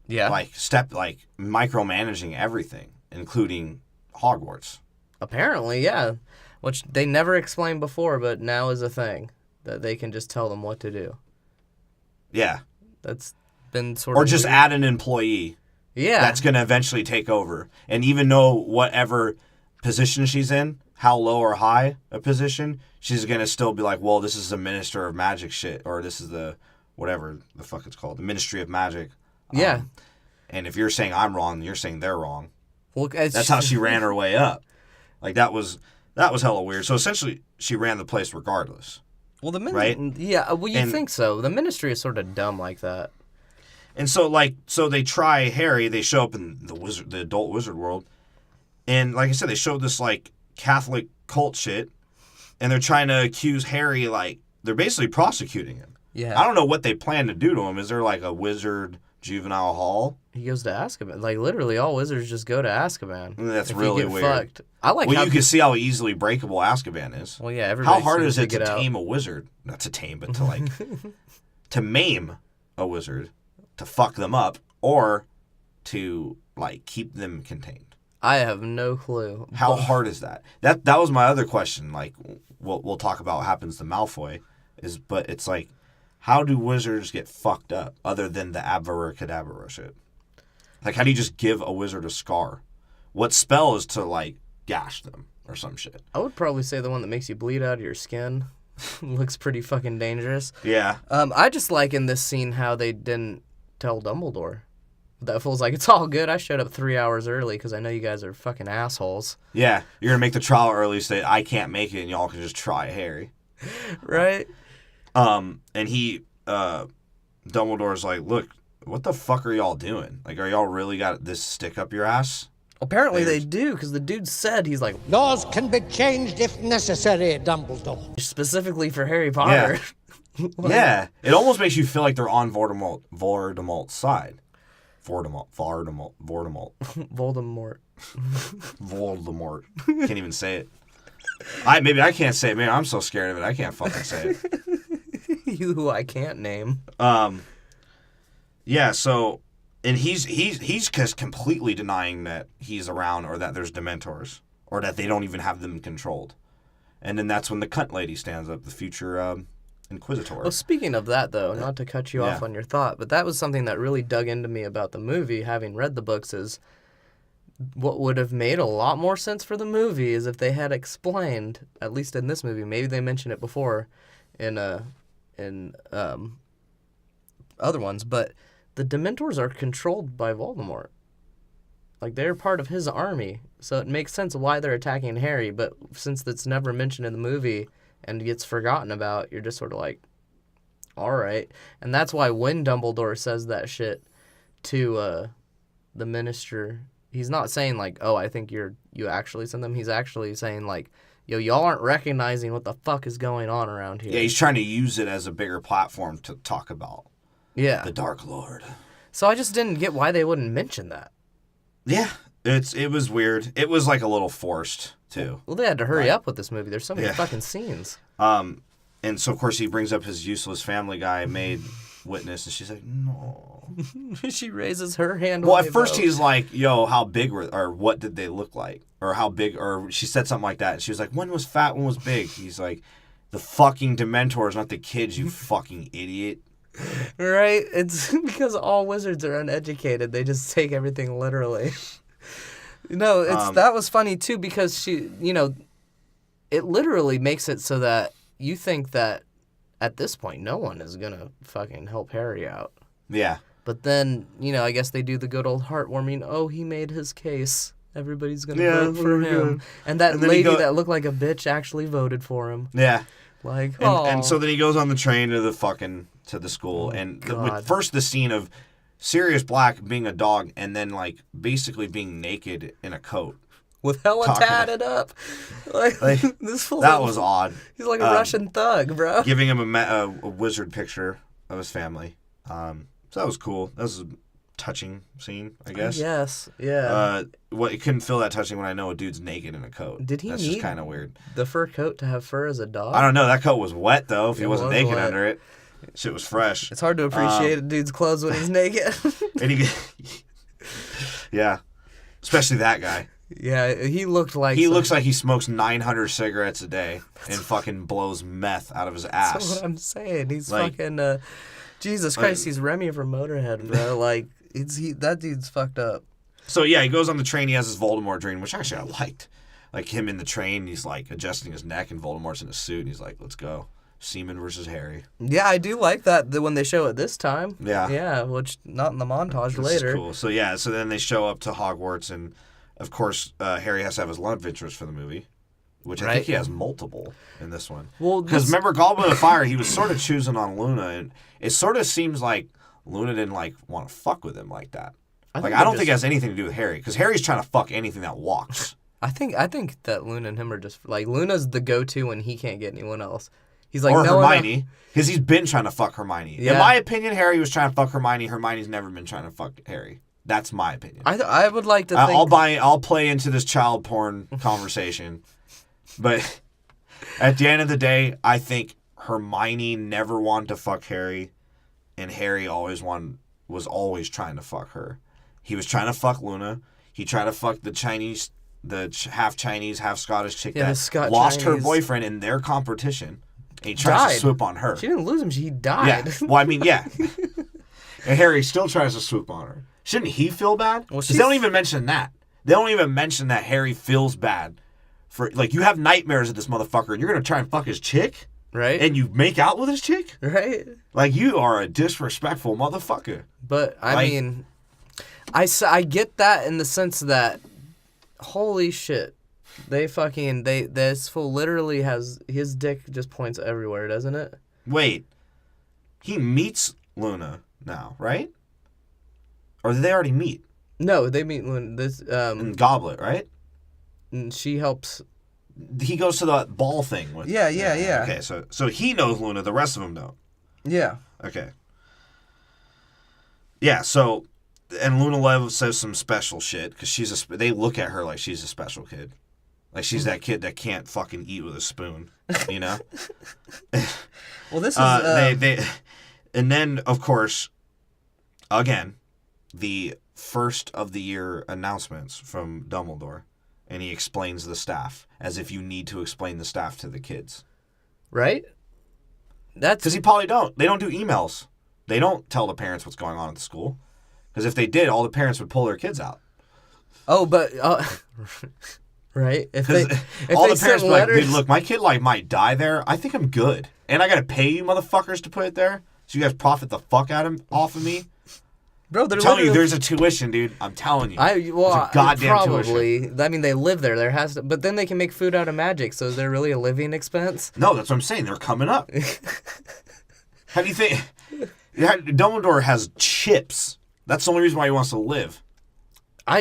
Yeah. Like micromanaging everything, including Hogwarts. Apparently, yeah. Which they never explained before, but now is a thing. That they can just tell them what to do. Yeah. That's been sort of... Or just add an employee. Yeah. That's going to eventually take over. And even though whatever position she's in, how low or high a position, she's going to still be like, well, this is the Minister of Magic shit, or this is the, whatever the fuck it's called, the Ministry of Magic. Yeah. And if you're saying I'm wrong, you're saying they're wrong. Well, that's how she ran her way up. Like, that was hella weird. So essentially, she ran the place regardless. Well, the right? Yeah, well, you think so. The Ministry is sort of dumb like that. And so, so they try Harry. They show up in the adult wizard world, and like I said, they show this like Catholic cult shit, and they're trying to accuse Harry. Like, they're basically prosecuting him. Yeah. I don't know what they plan to do to him. Is there like a wizard juvenile hall? He goes to Azkaban. Like, literally, all wizards just go to Azkaban. That's really weird. Fucked. I like. Well, you can see how easily breakable Azkaban is. Well, yeah. Everybody how hard is it to tame a wizard? Not to tame, but to like to maim a wizard, to fuck them up, or to like keep them contained. I have no clue. How hard is that? That was my other question. Like, we'll talk about what happens to Malfoy, but it's like, how do wizards get fucked up other than the Abracadabra shit? Like, how do you just give a wizard a scar? What spell is to, like, gash them or some shit? I would probably say the one that makes you bleed out of your skin. Looks pretty fucking dangerous. Yeah. I just like in this scene how they didn't tell Dumbledore. That fool's like, it's all good. I showed up 3 hours early because I know you guys are fucking assholes. Yeah. You're going to make the trial early so that I can't make it and y'all can just try Harry. Right? And Dumbledore's like, look, what the fuck are y'all doing? Like, are y'all really got this stick up your ass? Apparently they do, because the dude said, he's like, laws can be changed if necessary, Dumbledore. Specifically for Harry Potter. Yeah. Yeah. It almost makes you feel like they're on Voldemort's side. Voldemort. Voldemort. Can't even say it. Maybe I can't say it. Man, I'm so scared of it. I can't fucking say it. You who I can't name. Yeah, so, and he's just completely denying that he's around or that there's Dementors or that they don't even have them controlled. And then that's when the cunt lady stands up, the future Inquisitor. Well, speaking of that, though, not to cut you off on your thought, but that was something that really dug into me about the movie, having read the books, is what would have made a lot more sense for the movie is if they had explained, at least in this movie, maybe they mentioned it before in other ones, but the Dementors are controlled by Voldemort. Like, they're part of his army, so it makes sense why they're attacking Harry, but since it's never mentioned in the movie and gets forgotten about, you're just sort of like, all right. And that's why when Dumbledore says that shit to the minister, he's not saying, like, oh, I think you actually sent them. He's actually saying, like, yo, y'all aren't recognizing what the fuck is going on around here. Yeah, he's trying to use it as a bigger platform to talk about. Yeah. The Dark Lord. So I just didn't get why they wouldn't mention that. Yeah, it was weird. It was like a little forced too. Well, they had to hurry up with this movie. There's so many fucking scenes. And so of course he brings up his useless Family Guy maid witness, and she's like, no. She raises her hand. Well, at first he's like, yo, how big or what did they look like, or how big, or she said something like that, and she was like, one was fat, one was big. He's like, the fucking Dementors, not the kids, you fucking idiot. Right? It's because all wizards are uneducated. They just take everything literally. No, that was funny too, because she, it literally makes it so that you think that at this point no one is gonna fucking help Harry out. Yeah. But then, I guess they do the good old heartwarming, oh, he made his case, Everybody's gonna Yeah, vote for we're him. good. And that And then he lady go- that looked like a bitch actually voted for him. Yeah. Like, And so then he goes on the train to the school, and God. first the scene of Sirius Black being a dog, and then like basically being naked in a coat. with hella talking to- tatted up. Like, Like, this fool. That was odd. He's like a Russian thug, bro. Giving him a wizard picture of his family. So that was cool. That was a touching scene, I guess. Yes, yeah. It couldn't feel that touching when I know a dude's naked in a coat. Did he That's need just kind of weird. the fur coat to have fur as a dog? I don't know. That coat was wet though. If he It wasn't was naked wet. under it, shit was fresh. It's hard to appreciate a dude's clothes when he's naked. And he, yeah, especially that guy. Yeah, he looked like He some- looks like he smokes 900 cigarettes a day and fucking blows meth out of his That's ass. what I'm saying. He's Like- fucking. Jesus Christ, he's Remy from Motorhead, bro. Like, that dude's fucked up. So yeah, he goes on the train. He has his Voldemort dream, which actually I liked. Like him in the train, he's like adjusting his neck, and Voldemort's in a suit, and he's like, "Let's go, Seaman versus Harry." Yeah, I do like that when they show it this time. Yeah. Yeah, which not in the montage This later. is cool. So yeah, so then they show up to Hogwarts, and of course Harry has to have his love interest for the movie, which I Right. think he has multiple in this one. Well, Because this- remember Goblet of Fire, he was sort of choosing on Luna, and it sort of seems like Luna didn't like want to fuck with him like that. I Like think I don't they think it just- has anything to do with Harry, because Harry's trying to fuck anything that walks. I think that Luna and him are just like Luna's the go-to when he can't get anyone else. He's like Or no one else- Hermione, because he's been trying to fuck Hermione. In Yeah. my opinion, Harry was trying to fuck Hermione. Hermione's never been trying to fuck Harry. That's my opinion. I would like to think. I'll play into this child porn conversation, but at the end of the day, I think Hermione never wanted to fuck Harry, and Harry was always trying to fuck her. He was trying to fuck Luna. He tried to fuck half Chinese, half Scottish chick Yeah, the that Scot lost her Chinese. boyfriend in their competition. And he tries Died. to swoop on her. She didn't lose him. She Yeah. died. Well, I mean, yeah. And Harry still tries to swoop on her. Shouldn't he feel bad? Well, 'Cause they don't even mention that. They don't even mention that Harry feels bad for like you have nightmares of this motherfucker, and you're gonna try and fuck his chick, Right. and you make out with his chick. Right. Like you are a disrespectful motherfucker. But I Like- mean, I get that in the sense that, holy shit, this fool literally has his dick just points everywhere, doesn't it? Wait, he meets Luna now, right? Or did they already meet No, they meet when this in Goblet, right? and she helps. He goes to the ball thing with. Yeah. Okay, so he knows Luna. The rest of them don't. Yeah. Okay. Yeah, so, and Luna Lev says some special shit, because they look at her like she's a special kid. Like she's that kid that can't fucking eat with a spoon, you know? Well, this is and then, of course, again, the first of the year announcements from Dumbledore, and he explains the staff, as if you need to explain the staff to the kids. right. That's Because they don't do emails. They don't tell the parents what's going on at the school. Because if they did, all the parents would pull their kids out. oh, but right. If they Because if all they the parents sent were like, letters, dude, look, my kid might die there. I think I'm good. And I got to pay you motherfuckers to put it there. So you guys profit the fuck off of me. bro, they're I'm telling you, literally- there's a tuition, dude. I'm telling you. There's a goddamn tuition. probably. I mean, they live there. There has to, but then they can make food out of magic. So is there really a living expense? No, that's what I'm saying. They're coming up. How do you think? Dumbledore has chips. That's the only reason why he wants to live. I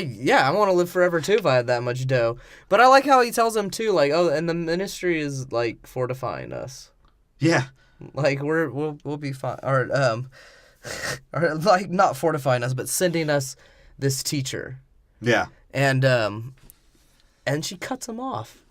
want to live forever too if I had that much dough. But I like how he tells them too, like, oh, and the ministry is like fortifying us. Yeah. Like we'll be fine, or like not fortifying us, but sending us this teacher, Yeah. and she cuts him off,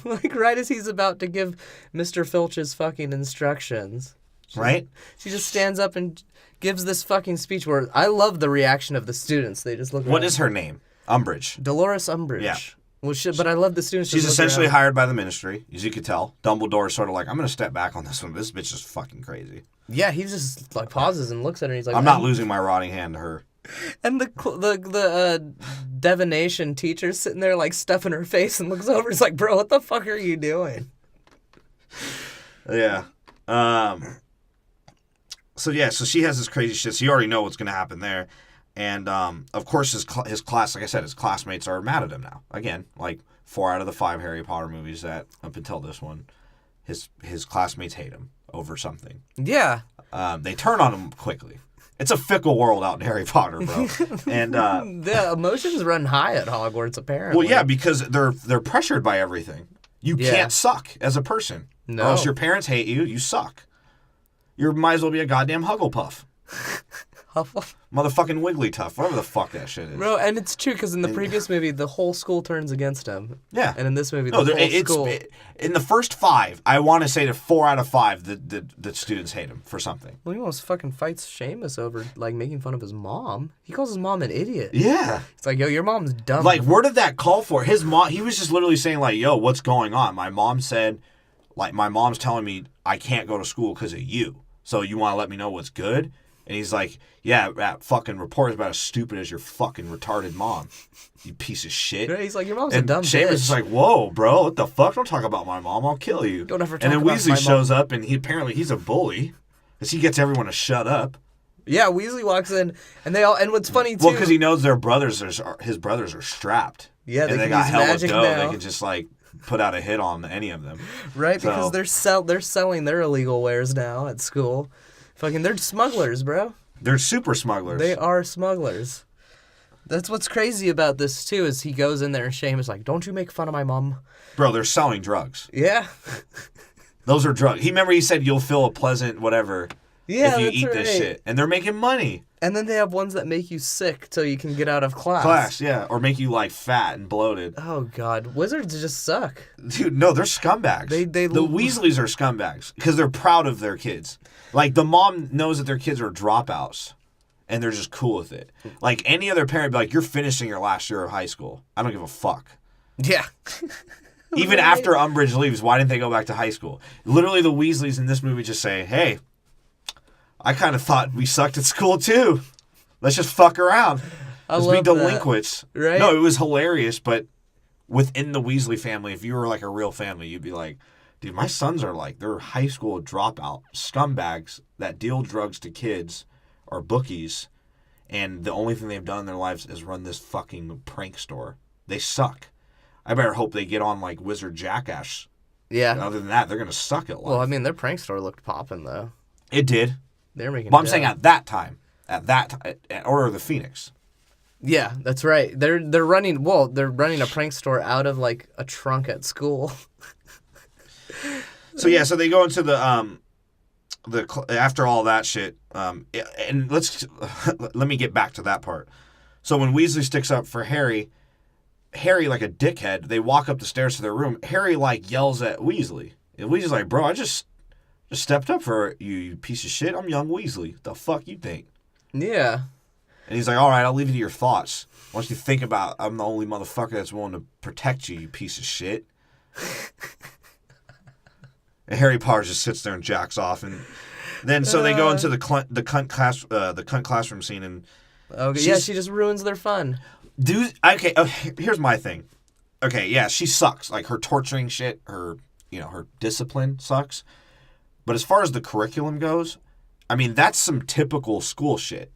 like right as he's about to give Mr. Filch's fucking instructions. Right? She just stands up and gives this fucking speech where I love the reaction of the students. They just look. What around. is her name? Umbridge. Dolores Umbridge. Yeah. Well, shit, but I love the students. She's just look essentially around. hired by the ministry, as you could tell. Dumbledore's sort of like, I'm going to step back on this one. This bitch is fucking crazy. Yeah, he just like pauses and looks at her. And he's like, I'm not losing my rotting hand to her. And the divination teacher's sitting there like stuffing her face and looks over. He's like, bro, what the fuck are you doing? Yeah. So she has this crazy shit. So you already know what's going to happen there. And, of course, his class, like I said, his classmates are mad at him now. Again, like 4 out of the 5 Harry Potter movies that, up until this one, his classmates hate him over something. Yeah. They turn on him quickly. It's a fickle world out in Harry Potter, bro. And the emotions run high at Hogwarts, apparently. well, yeah, because they're pressured by everything. You can't suck as a person. No. Or else your parents hate you. You suck. You might as well be a goddamn Hugglepuff. Motherfucking Wigglytuff, whatever the fuck that shit is. Bro, and it's true because in the previous movie, the whole school turns against him. Yeah. And in this movie, the whole school. In the first 5, I want to say that 4 out of 5, the students hate him for something. Well, he almost fucking fights Seamus over, like, making fun of his mom. He calls his mom an idiot. Yeah. It's like, yo, your mom's dumb. Like, where did that call for? His mom, he was just literally saying, like, yo, what's going on? My mom said, like, my mom's telling me I can't go to school because of you. So you want to let me know what's good? And he's like, yeah, that fucking report is about as stupid as your fucking retarded mom. You piece of shit. Yeah, he's like, your mom's and a dumb Seamus bitch. is like, whoa, bro, what the fuck? Don't talk about my mom. I'll kill you. Don't ever talk And then about Weasley my shows mom. up, and he's a bully. Because he gets everyone to shut up. Yeah, Weasley walks in, and and what's funny, too. Well, because he knows his brothers are strapped. Yeah, and they they can got use hell with magic dough. now. They can just, like, put out a hit on any of them. Right, So- because they're selling their illegal wares now at school. Fucking, they're smugglers, bro. They're super smugglers. They are smugglers. That's what's crazy about this, too, is he goes in there and Seamus like, don't you make fun of my mom. Bro, they're selling drugs. Yeah. Those are drugs. Remember he said you'll feel a pleasant whatever Yeah, if you that's eat this right. shit. And they're making money. And then they have ones that make you sick till you can get out of Class, yeah. Or make you, like, fat and bloated. Oh, God. Wizards just suck. Dude, no, they're scumbags. They the Weasleys are scumbags because they're proud of their kids. Like, the mom knows that their kids are dropouts, and they're just cool with it. Like, any other parent would be like, you're finishing your last year of high school. I don't give a fuck. Yeah. Even after Umbridge leaves, why didn't they go back to high school? Literally, the Weasleys in this movie just say, hey, I kind of thought we sucked at school, too. Let's just fuck around. Let's be love that. delinquents. Right? No, it was hilarious, but within the Weasley family, if you were like a real family, you'd be like, dude, my sons are like, they're high school dropout scumbags that deal drugs to kids or bookies, and the only thing they've done in their lives is run this fucking prank store. They suck. I better hope they get on like Wizard Jackass. Yeah. Other than that, they're going to suck at life. Well, I mean, their prank store looked poppin', though. It did. They're making But I'm dough. saying at that time, at Order of the Phoenix. Yeah, that's right. They're running a prank store out of, like, a trunk at school. So yeah, so they go into the after all that shit, and let me get back to that part. So when Weasley sticks up for Harry like a dickhead, they walk up the stairs to their room. Harry like yells at Weasley, and Weasley's like, "Bro, I just stepped up for you, you piece of shit. I'm young Weasley. What the fuck you think?" Yeah. And he's like, "All right, I'll leave it to your thoughts. Once you think about, I'm the only motherfucker that's willing to protect you, you piece of shit." And Harry Potter just sits there and jacks off, and then so they go into the cunt classroom scene, and Okay. Yeah, she just ruins their fun. dude, okay, here's my thing. Okay, yeah, she sucks. Like her torturing shit, her discipline sucks. But as far as the curriculum goes, I mean, that's some typical school shit.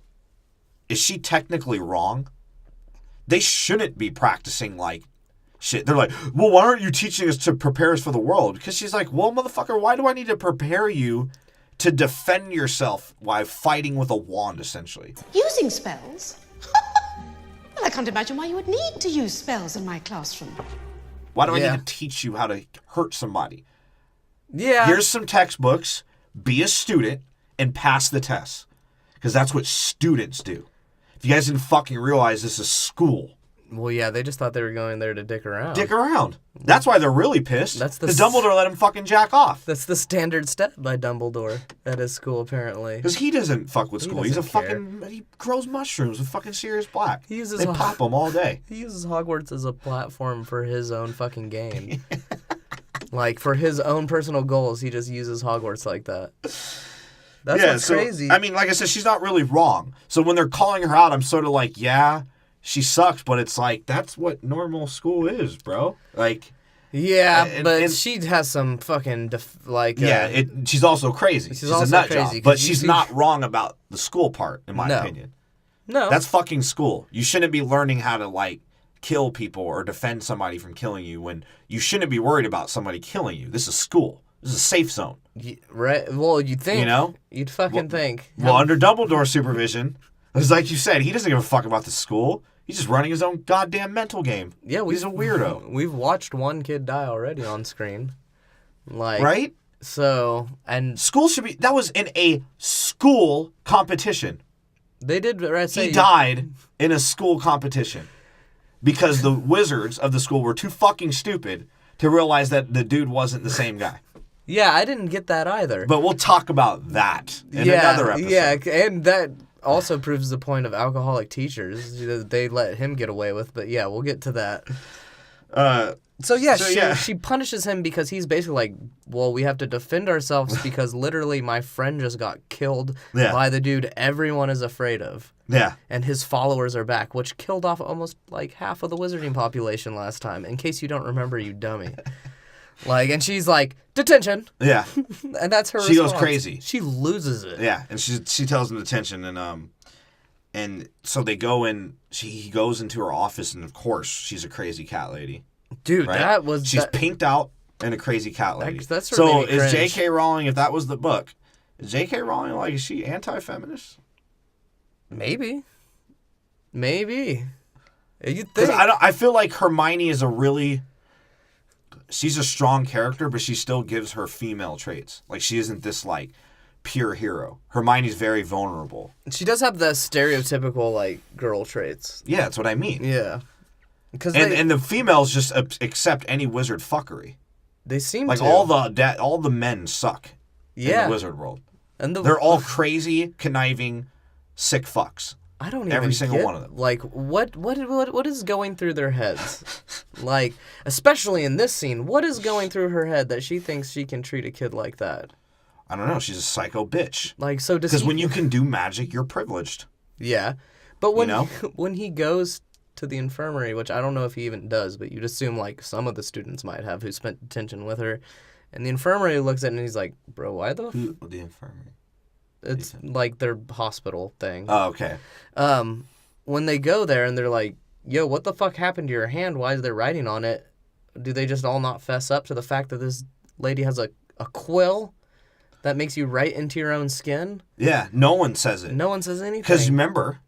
Is she technically wrong? They shouldn't be practicing like shit. They're like, well, why aren't you teaching us to prepare us for the world? Because she's like, well, motherfucker, why do I need to prepare you to defend yourself while fighting with a wand, essentially? Using spells? Well, I can't imagine why you would need to use spells in my classroom. Why do I Yeah. need to teach you how to hurt somebody? Yeah. Here's some textbooks, be a student, and pass the test. Because that's what students do. If you guys didn't fucking realize this is school. Well, yeah, they just thought they were going there to dick around. Dick around. That's why they're really pissed. That's the Because Dumbledore let him fucking jack off. That's the standard step by Dumbledore at his school, apparently. Because he doesn't fuck with school. He's a doesn't care. fucking... He grows mushrooms with fucking Sirius Black. He uses They a- pop them all day. He uses Hogwarts as a platform for his own fucking game. Like, for his own personal goals, he just uses Hogwarts like that. That's what's so, crazy. I mean, like I said, she's not really wrong. So when they're calling her out, I'm sort of like, yeah, she sucks, but it's like, that's what normal school is, bro. Like, yeah, and- but and- she has some fucking, she's also crazy. She's also a nut crazy, job, 'cause but you she's see- not wrong about the school part, in my No. opinion. No. That's fucking school. You shouldn't be learning how to, like, kill people or defend somebody from killing you when you shouldn't be worried about somebody killing you. This is school. This is a safe zone. Right. Well, you'd think. You know? You'd fucking think. Well, under Dumbledore's supervision, it's like you said, he doesn't give a fuck about the school. He's just running his own goddamn mental game. Yeah, he's a weirdo. We've watched one kid die already on screen. Like, right? So, and school should be, that was in a school competition. They did say he died in a school competition because the wizards of the school were too fucking stupid to realize that the dude wasn't the same guy. Yeah, I didn't get that either. But we'll talk about that in another episode. Yeah, and that also proves the point of alcoholic teachers that they let him get away with. But yeah, we'll get to that. She punishes him because he's basically like, well, we have to defend ourselves because literally my friend just got killed by the dude everyone is afraid of. Yeah. And his followers are back, which killed off almost like half of the wizarding population last time, in case you don't remember, you dummy. Like, and she's like, detention. Yeah. And that's her She response. goes crazy. She loses it. Yeah, and she tells him detention, and so they go in, he goes into her office, and of course, she's a crazy cat lady. Dude, right? She's that... pinked out and a crazy cat lady. That's so is J.K. Rowling, if that was the book, is J.K. Rowling, like, is she anti-feminist? Maybe. You think? I feel like Hermione is she's a strong character, but she still gives her female traits. Like, she isn't this, like, pure hero. Hermione's very vulnerable. She does have the stereotypical, like, girl traits. Yeah, that's what I mean. Yeah. And the females just accept any wizard fuckery. They seem like to. all the men suck in the wizard world. And they're all crazy, conniving, sick fucks. I don't even every single one of them. Like what is going through their heads? Like, especially in this scene, what is going through her head that she thinks she can treat a kid like that? I don't know. She's a psycho bitch. Like, so does because when you can do magic, you're privileged. Yeah, but when he goes to the infirmary, which I don't know if he even does, but you'd assume like some of the students might have who spent detention with her, and the infirmary looks at it and he's like, "Bro, why the infirmary?" It's like their hospital thing. Oh, okay. When they go there and they're like, "Yo, what the fuck happened to your hand? Why is there writing on it?" Do they just all not fess up to the fact that this lady has a quill that makes you write into your own skin? Yeah, no one says it. No one says anything. Because remember,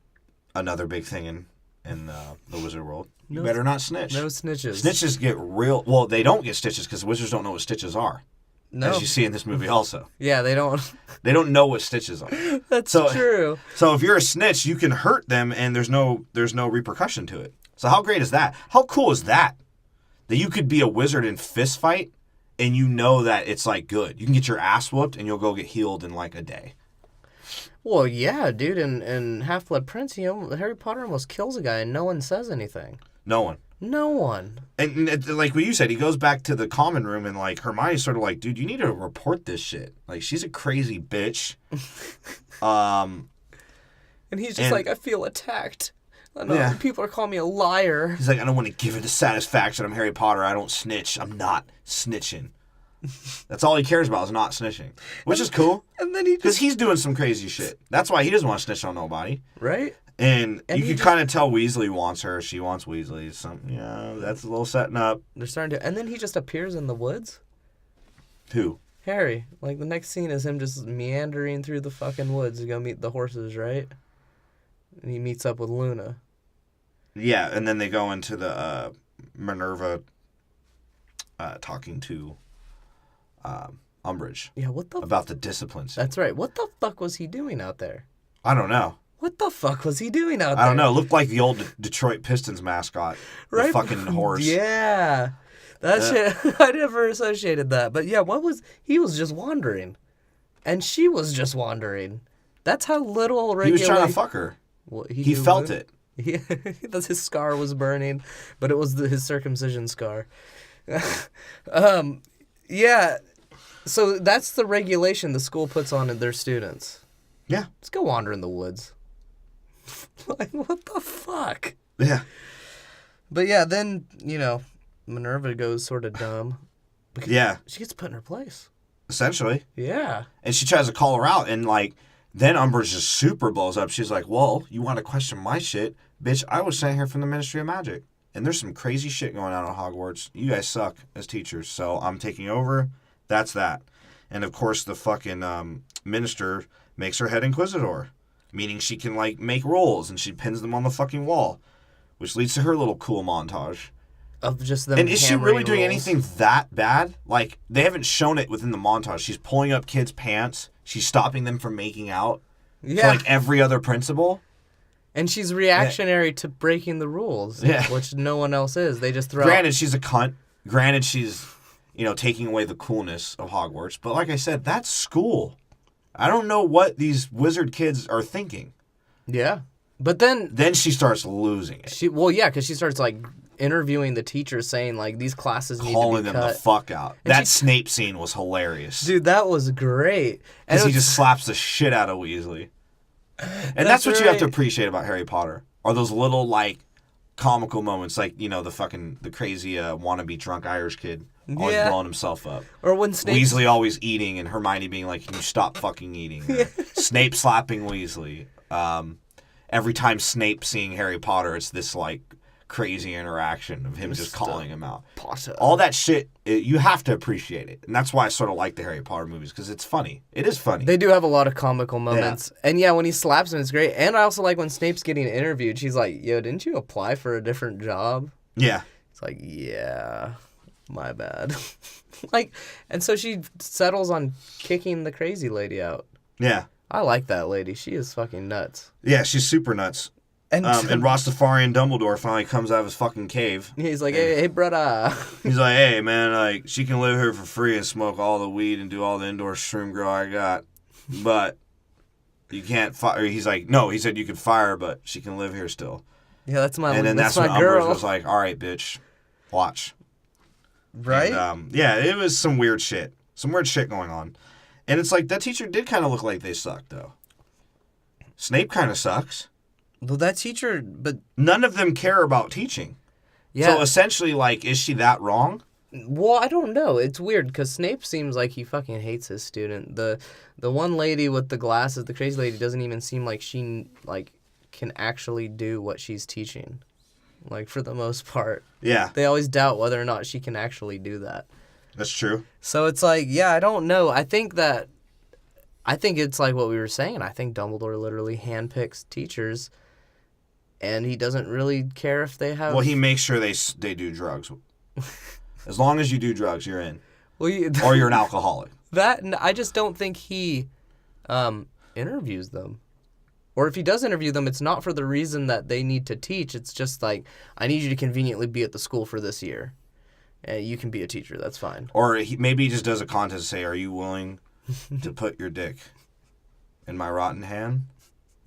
another big thing in the wizard world, you better not snitch. No snitches. Snitches get real. Well, they don't get stitches because wizards don't know what stitches are. No. As you see in this movie also. Yeah, they don't. They don't know what stitches are. That's true. So if you're a snitch, you can hurt them and there's no repercussion to it. So how great is that? How cool is that? That you could be a wizard in fist fight and you know that it's like good. You can get your ass whooped and you'll go get healed in like a day. Well, yeah, dude. In Half-Blood Prince, Harry Potter almost kills a guy and no one says anything. No one. No one. And like what you said, he goes back to the common room and like Hermione's sort of like, dude, you need to report this shit. Like, she's a crazy bitch. And he's just like, I feel attacked. I know people are calling me a liar. He's like, I don't want to give it the satisfaction. I'm Harry Potter. I don't snitch. I'm not snitching. That's all he cares about is not snitching, which is cool. And then because he's doing some crazy shit. That's why he doesn't want to snitch on nobody, right? And you can kind of tell Weasley wants her. She wants Weasley. That's a little setting up. They're starting to, and then he just appears in the woods. Who? Harry. Like, the next scene is him just meandering through the fucking woods to go meet the horses, right? And he meets up with Luna. Yeah, and then they go into the Minerva talking to Umbridge. Yeah, what the about the disciplines. That's right. What the fuck was he doing out there? I don't know. What the fuck was he doing out there? I don't know. It looked like the old Detroit Pistons mascot. Right? The fucking horse. Yeah. That shit, I never associated that. But yeah, he was just wandering. And she was just wandering. That's how little regulation. He was trying to fuck her. Well, he felt it. His scar was burning, but it was his circumcision scar. Yeah. So that's the regulation the school puts on their students. Yeah. Let's go wander in the woods. Like, what the fuck? Yeah. But yeah, then, Minerva goes sort of dumb. Yeah. She gets put in her place. Essentially. Yeah. And she tries to call her out, and, like, then Umbridge just super blows up. She's like, well, you want to question my shit? Bitch, I was sent here from the Ministry of Magic. And there's some crazy shit going on at Hogwarts. You guys suck as teachers, so I'm taking over. That's that. And, of course, the fucking minister makes her head Inquisitor, meaning she can, like, make rolls, and she pins them on the fucking wall, which leads to her little cool montage. Of just them. And is she really doing rolls. anything that bad? Like, they haven't shown it within the montage. She's pulling up kids' pants. She's stopping them from making out. Yeah. For, like, every other principal. And she's reactionary to breaking the rules, which no one else is. They just throw. Granted, she's a cunt. Granted, she's, taking away the coolness of Hogwarts. But like I said, that's school. I don't know what these wizard kids are thinking. Yeah, but then she starts losing it. Because she starts like interviewing the teachers, saying like these classes need calling to be them cut. the fuck out. That Snape scene was hilarious. Dude, that was great. Because he just slaps the shit out of Weasley. And that's what you have to appreciate about Harry Potter. Are those little, like, comical moments. Like, the crazy wannabe drunk Irish kid always blowing himself up. Or when Snape... Weasley always eating and Hermione being like, can you stop fucking eating? Or Snape slapping Weasley. Every time Snape seeing Harry Potter, it's this, like, crazy interaction of him just calling him out. Potter. All that shit, you have to appreciate it. And that's why I sort of like the Harry Potter movies, because it's funny. It is funny. They do have a lot of comical moments. Yeah. And when he slaps him, it's great. And I also like when Snape's getting interviewed, she's like, yo, didn't you apply for a different job? Yeah. It's like, yeah, my bad. And so she settles on kicking the crazy lady out. Yeah. I like that lady. She is fucking nuts. Yeah, she's super nuts. And Rastafarian Dumbledore finally comes out of his fucking cave. He's like, hey, brother. He's like, hey, man, like, she can live here for free and smoke all the weed and do all the indoor shroom grow I got. But you can't fire. He's like, no, he said you could fire her, but she can live here still. Yeah, that's my girl. And then that's when Umbridge was like, all right, bitch, watch. Right? And, it was some weird shit. Some weird shit going on. And it's like, that teacher did kind of look like they sucked, though. Snape kind of sucks. Well, that teacher, but... None of them care about teaching. Yeah. So essentially, like, is she that wrong? Well, I don't know. It's weird, because Snape seems like he fucking hates his student. The one lady with the glasses, the crazy lady, doesn't even seem like she, like, can actually do what she's teaching. Like, for the most part. Yeah. They always doubt whether or not she can actually do that. That's true. So it's like, I don't know. I think it's like what we were saying. I think Dumbledore literally handpicks teachers, and he doesn't really care if they have... Well, he makes sure they do drugs. As long as you do drugs, you're in. Well, or you're an alcoholic. I just don't think he interviews them. Or if he does interview them, it's not for the reason that they need to teach. It's just like, I need you to conveniently be at the school for this year. You can be a teacher. That's fine. Or maybe he just does a contest to say, are you willing to put your dick in my rotten hand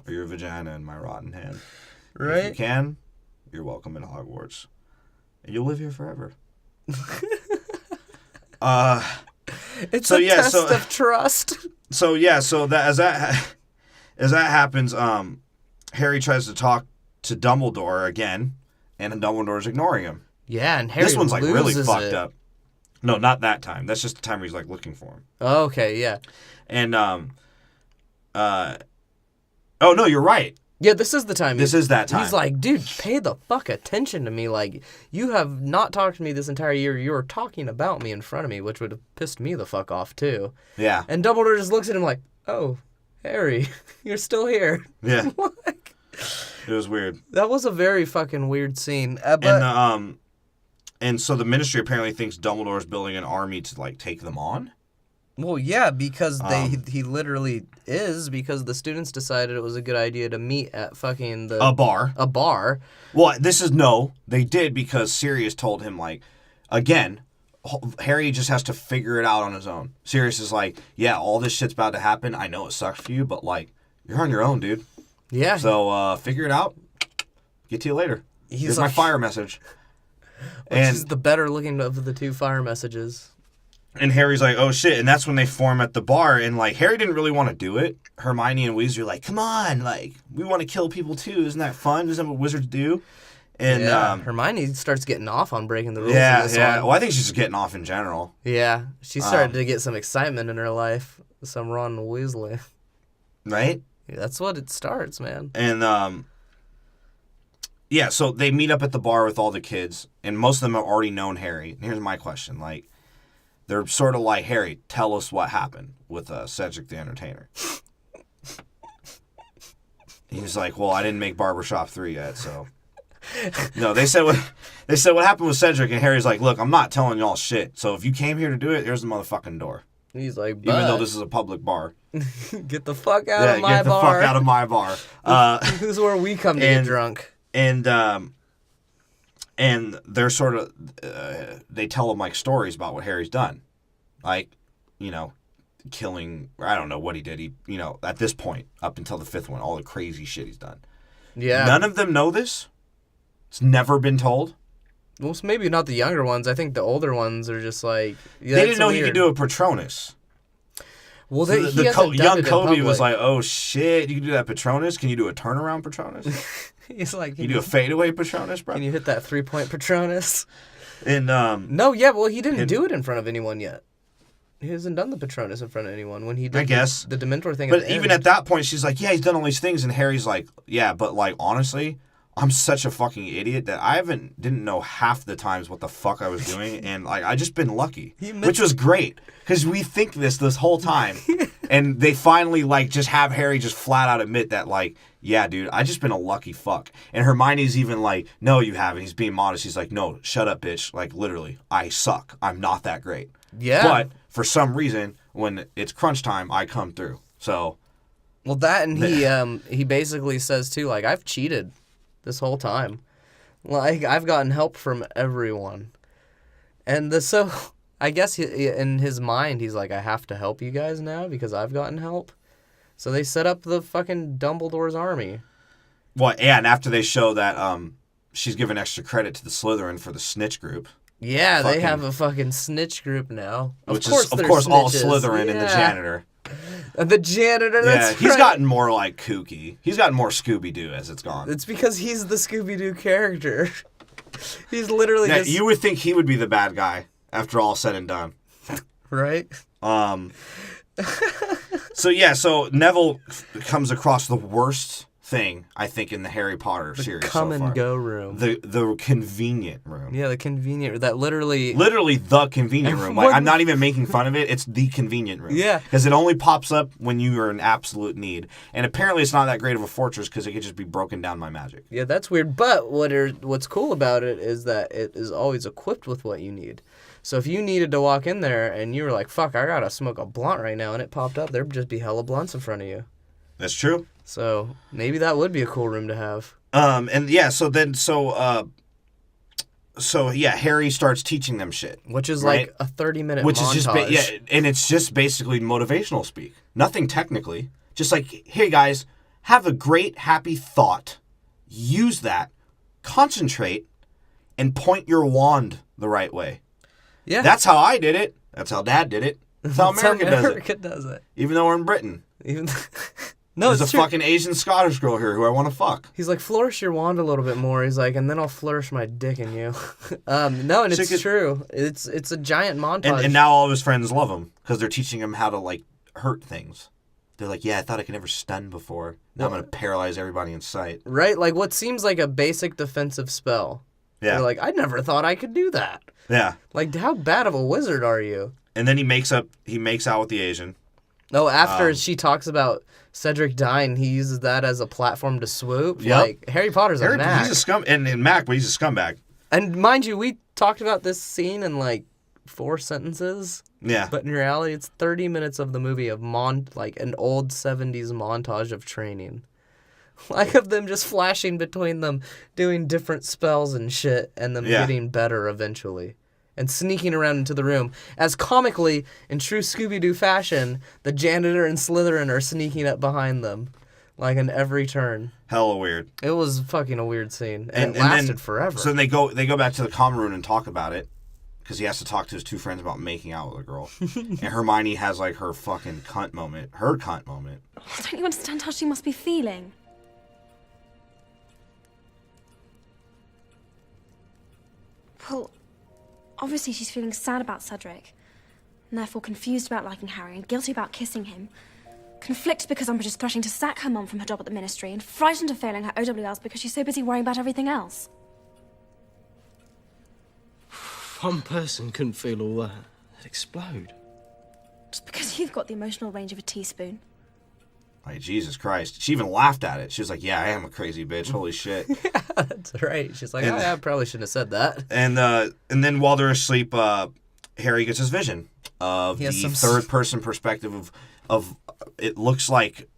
or your vagina in my rotten hand? Right. If you can, you're welcome in Hogwarts. And you'll live here forever. It's a test of trust. So as that happens, Harry tries to talk to Dumbledore again, and Dumbledore's ignoring him. Yeah, and Harry this one's like really fucked it. up. No, not that time. That's just the time where he's like looking for him. Oh, okay, yeah. And oh no, you're right. Yeah, this is the time. This is that time. He's like, dude, pay the fuck attention to me. Like, you have not talked to me this entire year. You're talking about me in front of me, which would have pissed me the fuck off, too. Yeah. And Dumbledore just looks at him like, oh, Harry, you're still here. Yeah. It was weird. That was a very fucking weird scene. And so the Ministry apparently thinks Dumbledore's building an army to, like, take them on? Well, yeah, because he literally is, because the students decided it was a good idea to meet at fucking a bar. A bar. Well, they did because Sirius told him, like, again, Harry just has to figure it out on his own. Sirius is like, yeah, all this shit's about to happen. I know it sucks for you, but, like, you're on your own, dude. Yeah. So, figure it out. Get to you later. Here's my fire message. Which is the better looking of the two fire messages. And Harry's like, oh shit. And that's when they form at the bar. And like, Harry didn't really want to do it. Hermione and Weasley are like, come on. Like, we want to kill people too. Isn't that fun? Isn't that what wizards do? And Hermione starts getting off on breaking the rules. Yeah, in this yeah. one. Well, I think she's just getting off in general. Yeah. She started to get some excitement in her life. Some Ron Weasley. Right? That's what it starts, man. And, yeah, so they meet up at the bar with all the kids, and most of them have already known Harry. And here's my question. Like, they're sort of like, Harry, tell us what happened with Cedric the Entertainer. He's like, well, I didn't make Barbershop 3 yet, so... No, they said what happened with Cedric, and Harry's like, look, I'm not telling y'all shit. So if you came here to do it, here's the motherfucking door. He's like, Even though this is a public bar. get the fuck out of my bar. Get the fuck out of my bar. This is where we come to get drunk. And they're sort of, they tell him, like, stories about what Harry's done. Like, you know, killing, I don't know what he did. He, you know, at this point, up until the 5th one, all the crazy shit he's done. Yeah. None of them know this. It's never been told. Well, maybe not the younger ones. I think the older ones are just like... Yeah, they didn't know he could do a Patronus. Well, So he hasn't done young it in Kobe was public. like, oh, shit, you can do that Patronus? Can you do a turnaround Patronus? He's like... Can you do a fadeaway Patronus, bro? Can you hit that 3-point Patronus? And, No, yeah, well, he didn't do it in front of anyone yet. He hasn't done the Patronus in front of anyone when he did I guess. the Dementor thing. But even at that point, she's like, yeah, he's done all these things. And Harry's like, yeah, but, like, honestly... I'm such a fucking idiot that I didn't know half the times what the fuck I was doing, and like I just been lucky, which was great because we think this whole time, and they finally like just have Harry just flat out admit that like, yeah, dude, I just been a lucky fuck. And Hermione's even like, no, you haven't. He's being modest. He's like, no, shut up, bitch. Like literally, I suck. I'm not that great. Yeah. But for some reason, when it's crunch time, I come through. So. Well, that and he basically says too, like I've cheated. This whole time. Like, I've gotten help from everyone. And so, I guess in his mind, he's like, I have to help you guys now because I've gotten help. So they set up the fucking Dumbledore's army. Well, yeah, and after they show that she's given extra credit to the Slytherin for the snitch group. Yeah, they have a fucking snitch group now. Which is, of course, all Slytherin and the janitor. The janitor, that's he's right. gotten more like kooky. He's gotten more Scooby-Doo as it's gone. It's because he's the Scooby-Doo character. He's literally now, just... you would think he would be the bad guy after all said and done. Right? So Neville comes across the worst thing, I think, in the Harry Potter series come so far. and go room. The convenient room. Yeah, the convenient... That literally the convenient room. Like, I'm not even making fun of it. It's the convenient room. Yeah. Because it only pops up when you are in absolute need. And apparently it's not that great of a fortress because it could just be broken down by magic. Yeah, that's weird. But what's cool about it is that it is always equipped with what you need. So if you needed to walk in there and you were like, fuck, I gotta smoke a blunt right now, and it popped up, there'd just be hella blunts in front of you. That's true. So maybe that would be a cool room to have. Harry starts teaching them shit, which is right? like a 30-minute which montage. is just and it's just basically motivational speak. Nothing technically, just like, hey guys, have a great happy thought, use that, concentrate, and point your wand the right way. Yeah, that's how I did it. That's how Dad did it. That's how America does it. Even though we're in Britain. No, there's a fucking Asian Scottish girl here who I want to fuck. He's like, flourish your wand a little bit more. He's like, and then I'll flourish my dick in you. No, and it's true. It's a giant montage. And now all of his friends love him because they're teaching him how to like hurt things. They're like, yeah, I thought I could never stun before. Now I'm gonna paralyze everybody in sight. Right, like what seems like a basic defensive spell. Yeah. They're like, I never thought I could do that. Yeah. Like, how bad of a wizard are you? And then he makes out with the Asian. Oh, after she talks about Cedric dying, he uses that as a platform to swoop. Yep. Like, Harry Potter's a Mac. He's a scum, and Mac, but he's a scumbag. And mind you, we talked about this scene in like 4 sentences. Yeah. But in reality, it's 30 minutes of the movie of like an old 70s montage of training. Like of them just flashing between them, doing different spells and shit, and them getting better eventually. And sneaking around into the room. As comically, in true Scooby-Doo fashion, the janitor and Slytherin are sneaking up behind them. Like in every turn. Hella weird. It was fucking a weird scene. And it lasted forever. So then they go back to the common room and talk about it. Because he has to talk to his 2 friends about making out with a girl. And Hermione has like her fucking cunt moment. Her cunt moment. Don't you understand how she must be feeling? Well, obviously she's feeling sad about Cedric. And therefore confused about liking Harry and guilty about kissing him. conflicted because Umbridge is threatening to sack her mum from her job at the Ministry, and frightened of failing her OWLs because she's so busy worrying about everything else. One person couldn't feel all that. It'd explode. Just because you've got the emotional range of a teaspoon. Like, Jesus Christ. She even laughed at it. She was like, yeah, I am a crazy bitch. Holy shit. That's right. She's like, I probably shouldn't have said that. And then while they're asleep, Harry gets his vision of the third-person perspective of it looks like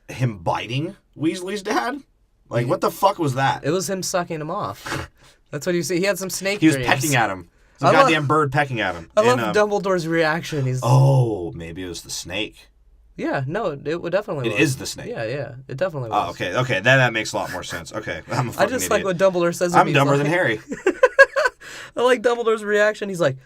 him biting Weasley's dad. Like, what the fuck was that? It was him sucking him off. That's what you see. He had some snake He was dreams. pecking at him. Some goddamn bird pecking at him. I love Dumbledore's reaction. He's maybe it was the snake. Yeah, no, it would definitely. It is the snake. Yeah, it definitely was. Oh, okay, that makes a lot more sense. Okay, I'm a fucking I just idiot. like what Dumbledore says. To I'm me. dumber He's than like- Harry. I like Dumbledore's reaction. He's like,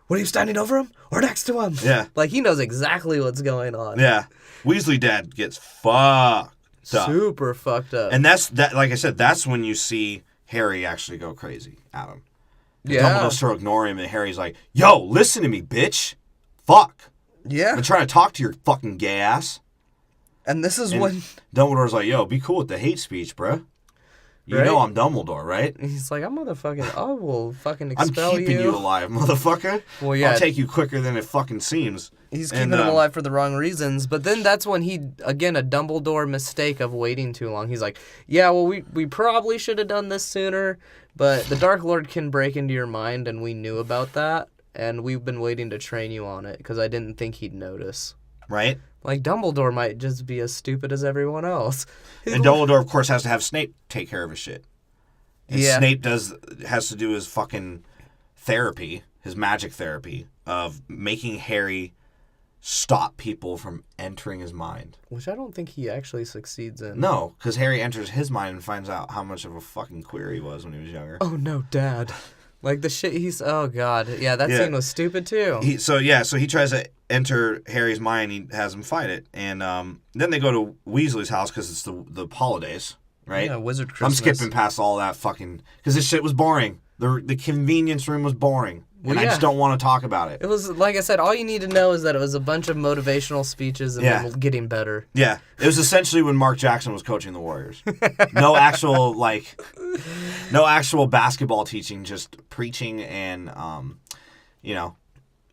"What are you standing over him or next to him?" Yeah, like he knows exactly what's going on. Yeah, Weasley dad gets fucked up. Super fucked up. And that's that. Like I said, that's when you see Harry actually go crazy at him. Yeah. Dumbledore's to ignore him, and Harry's like, "Yo, listen to me, bitch. Fuck. Yeah. I'm trying to talk to your fucking gay ass." And this is and when Dumbledore's like, "Yo, be cool with the hate speech, bruh. You Right? know I'm Dumbledore, right? He's like, I will fucking expel I'm keeping you alive, motherfucker. Well, yeah. I'll take you quicker than it fucking seems." He's keeping him alive for the wrong reasons. But then that's when a Dumbledore mistake of waiting too long. He's like, yeah, well, we probably should have done this sooner, but the Dark Lord can break into your mind, and we knew about that, and we've been waiting to train you on it, because I didn't think he'd notice. Right? Like, Dumbledore might just be as stupid as everyone else. And Dumbledore, of course, has to have Snape take care of his shit. And Yeah. Snape has to do his fucking therapy, his magic therapy, of making Harry stop people from entering his mind. Which I don't think he actually succeeds in. No, because Harry enters his mind and finds out how much of a fucking queer he was when he was younger. Oh, no, Dad. Like, the shit oh, God. Yeah, that scene was stupid, too. So he tries to enter Harry's mind. He has him fight it. And then they go to Weasley's house because it's the holidays, right? Yeah, Wizard Christmas. I'm skipping past all that fucking... Because this shit was boring. The convenience room was boring. Well, and I just don't want to talk about it. It was, like I said, all you need to know is that it was a bunch of motivational speeches and then getting better. Yeah. It was essentially when Mark Jackson was coaching the Warriors. No actual basketball teaching, just preaching and,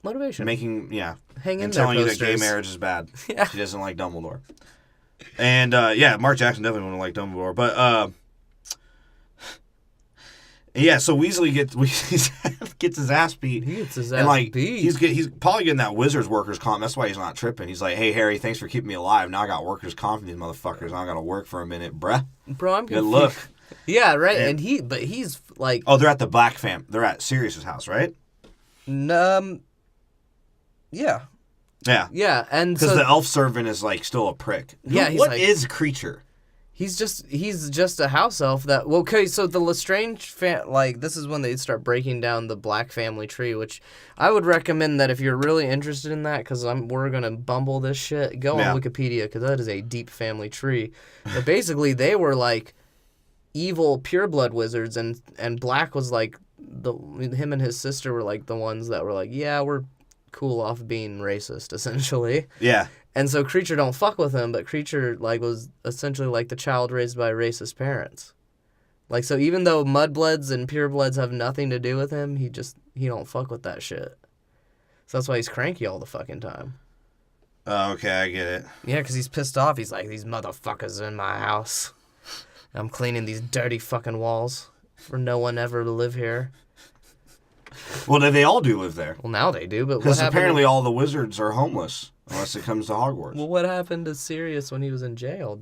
motivation. Making, Hang in and there, telling you that gay posters. marriage is bad. Yeah. She doesn't like Dumbledore. And, Mark Jackson definitely wouldn't like Dumbledore. But, yeah, so Weasley gets his ass beat. He gets his and ass beat. He's probably getting that Wizards workers comp. That's why he's not tripping. He's like, hey, Harry, thanks for keeping me alive. Now I got workers comp from these motherfuckers. Now I got to work for a minute, bruh. Bro, I'm Good confused. look. Yeah, right. And he's like... Oh, they're at the Black fam. They're at Sirius's house, right? Yeah. Yeah. Yeah, and because so... the elf servant is like still a prick. Yeah, he's what like... is Creature? He's just a house elf that... Well, okay, so the Lestrange... this is when they start breaking down the Black family tree, which I would recommend that if you're really interested in that, because we're going to bumble this shit, go on Wikipedia, because that is a deep family tree. But basically, they were, like, evil pureblood wizards, and Black was, like... Him and his sister were, like, the ones that were like, yeah, we're cool off being racist, essentially. Yeah. And so Creature don't fuck with him, but Creature was essentially like the child raised by racist parents. Like, so even though mudbloods and purebloods have nothing to do with him, he don't fuck with that shit. So that's why he's cranky all the fucking time. Oh, okay, I get it. Yeah, because he's pissed off. He's like, these motherfuckers in my house. I'm cleaning these dirty fucking walls for no one ever to live here. Well, they all do live there. Well, now they do, but what because happened... apparently all the wizards are homeless unless it comes to Hogwarts. Well, what happened to Sirius when he was in jail?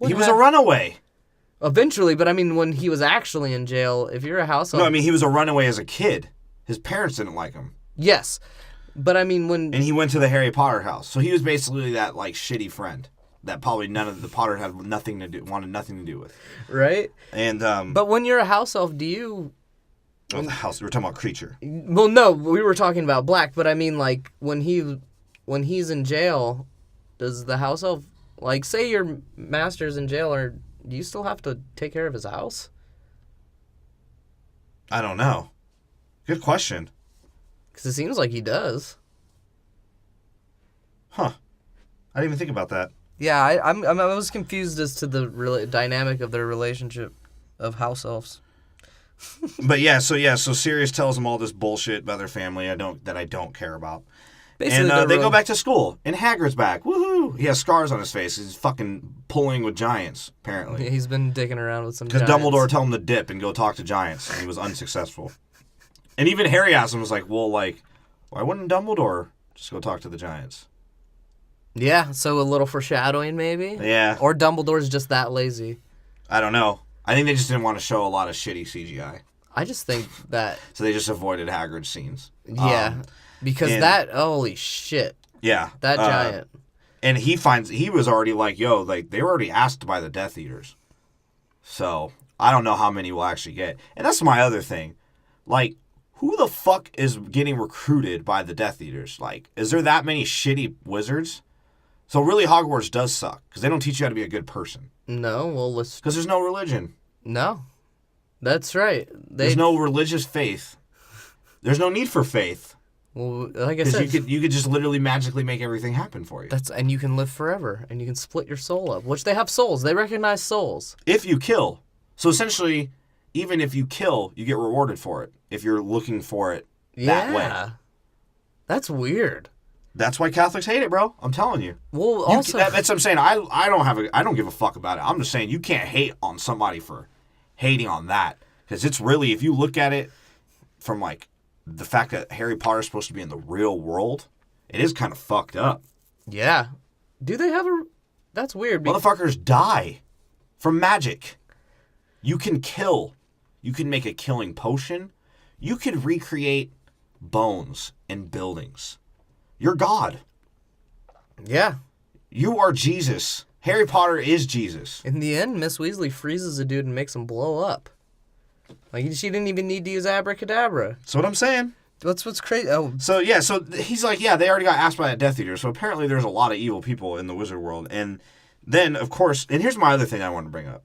He was a runaway. Eventually, but I mean, when he was actually in jail, if you're a house elf... No, I mean, he was a runaway as a kid. His parents didn't like him. Yes, but I mean, when... And he went to the Harry Potter house. So he was basically that, like, shitty friend that probably none of the Potter wanted nothing to do with. Right? And, But when you're a house elf, do you... Oh, the house. We're talking about Creature. Well, no, we were talking about Black, but I mean, like, when he's in jail, does the house elf... Like, say your master's in jail, or do you still have to take care of his house? I don't know. Good question. Because it seems like he does. Huh. I didn't even think about that. Yeah, I was confused as to the dynamic of their relationship of house elves. But so Sirius tells them all this bullshit about their family I don't care about. Basically, And they go back to school, and Hagrid's back. Woohoo! He has scars on his face. He's fucking pulling with giants, apparently. He's been dicking around with some Because giants. Dumbledore told him to dip and go talk to giants, and he was unsuccessful. And even Harry asked him, was like, well, like, why wouldn't Dumbledore just go talk to the giants? Yeah, so a little foreshadowing, maybe? Yeah. Or Dumbledore's just that lazy. I don't know. I think they just didn't want to show a lot of shitty CGI. I just think that... So they just avoided Hagrid's scenes. Yeah. Because holy shit. Yeah. That giant. And he was already like, yo, like, they were already asked by the Death Eaters. So, I don't know how many we'll actually get. And that's my other thing. Like, who the fuck is getting recruited by the Death Eaters? Like, is there that many shitty wizards? So really, Hogwarts does suck, because they don't teach you how to be a good person. No, well, let's... Because there's no religion. No. That's right. There's no religious faith. There's no need for faith. Well, like I said... you could just literally magically make everything happen for you. And you can live forever, and you can split your soul up, which they have souls. They recognize souls. If you kill. So essentially, even if you kill, you get rewarded for it, if you're looking for it that way. That's weird. That's why Catholics hate it, bro. I'm telling you. Well, also... That's what I'm saying. I don't give a fuck about it. I'm just saying you can't hate on somebody for hating on that. Because it's really, if you look at it from, like, the fact that Harry Potter's supposed to be in the real world, it is kind of fucked up. Yeah. Do they have a... That's weird. Motherfuckers die from magic. You can kill. You can make a killing potion. You can recreate bones and buildings. You're God. Yeah. You are Jesus. Harry Potter is Jesus. In the end, Miss Weasley freezes a dude and makes him blow up. Like, she didn't even need to use abracadabra. That's what I'm saying. That's what's crazy. Oh. So he's like, yeah, they already got asked by that Death Eater. So apparently there's a lot of evil people in the wizard world. And then, of course, and here's my other thing I want to bring up.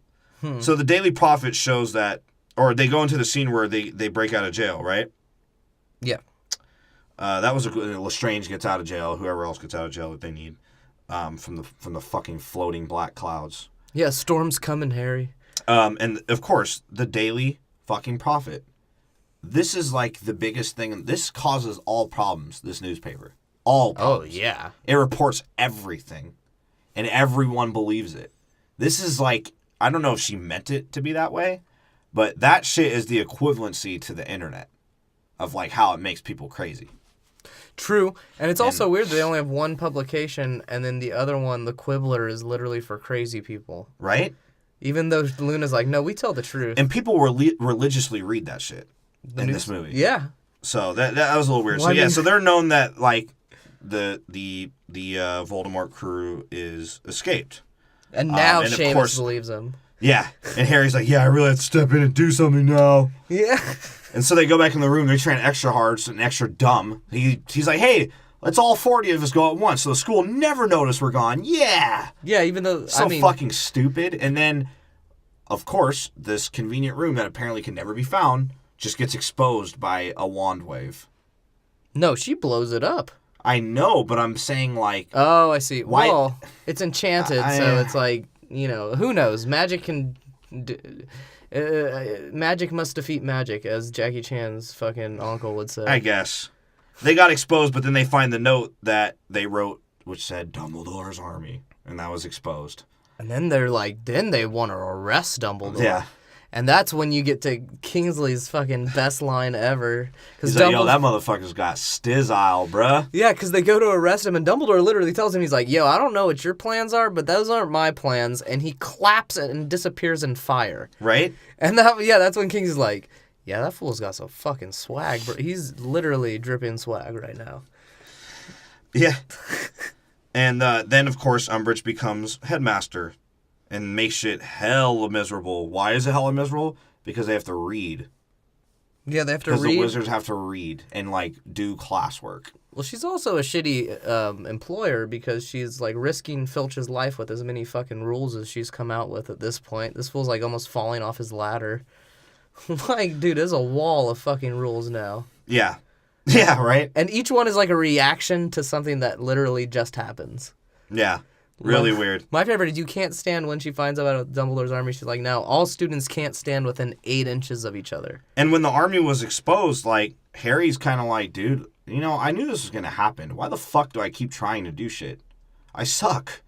So the Daily Prophet shows that, or they go into the scene where they break out of jail, right? Yeah. That was Lestrange gets out of jail. Whoever else gets out of jail that they need, from the fucking floating black clouds. Yeah, storm's coming, Harry. And of course the Daily fucking Prophet. This is like the biggest thing. This causes all problems. This newspaper, all problems. Oh yeah. It reports everything, and everyone believes it. This is like, I don't know if she meant it to be that way, but that shit is the equivalency to the internet of like how it makes people crazy. True. And it's also weird that they only have one publication, and then the other one, the Quibbler, is literally for crazy people. Right? Even though Luna's like, no, we tell the truth. And people religiously read that shit in this movie. Yeah. So that was a little weird. Well, so so they're known that like the Voldemort crew is escaped. And now and of Seamus course- believes him. Yeah. And Harry's like, yeah, I really have to step in and do something now. Yeah. And so they go back in the room. They're trying extra hard and extra dumb. He's like, hey, let's all 40 of us go at once so the school never notice we're gone. Yeah. Yeah, even though, Fucking stupid. And then, of course, this convenient room that apparently can never be found just gets exposed by a wand wave. No, she blows it up. I know, but I'm saying like... Oh, I see. Why- Well, it's enchanted, so it's like, who knows? Magic can... magic must defeat magic, as Jackie Chan's fucking uncle would say. I guess. They got exposed, but then they find the note that they wrote, which said Dumbledore's army, and that was exposed. And then they're like, then they want to arrest Dumbledore. Yeah. And that's when you get to Kingsley's fucking best line ever. He's like, yo, that motherfucker's got stiz-ile, bruh. Yeah, because they go to arrest him, and Dumbledore literally tells him, he's like, yo, I don't know what your plans are, but those aren't my plans. And he claps and disappears in fire. Right? And that's when Kingsley's like, yeah, that fool's got some fucking swag, bro. He's literally dripping swag right now. Yeah. And then, of course, Umbridge becomes headmaster and makes shit hella miserable. Why is it hella miserable? Because they have to read. Yeah, they have to read. Because the wizards have to read and, like, do classwork. Well, she's also a shitty employer because she's, like, risking Filch's life with as many fucking rules as she's come out with at this point. This fool's, like, almost falling off his ladder. Like, dude, there's a wall of fucking rules now. Yeah. Yeah, right? And each one is, like, a reaction to something that literally just happens. Yeah. Really weird. My favorite is you can't stand when she finds out about Dumbledore's army. She's like, no, all students can't stand within 8 inches of each other. And when the army was exposed, like, Harry's kind of like, dude, you know, I knew this was going to happen. Why the fuck do I keep trying to do shit? I suck.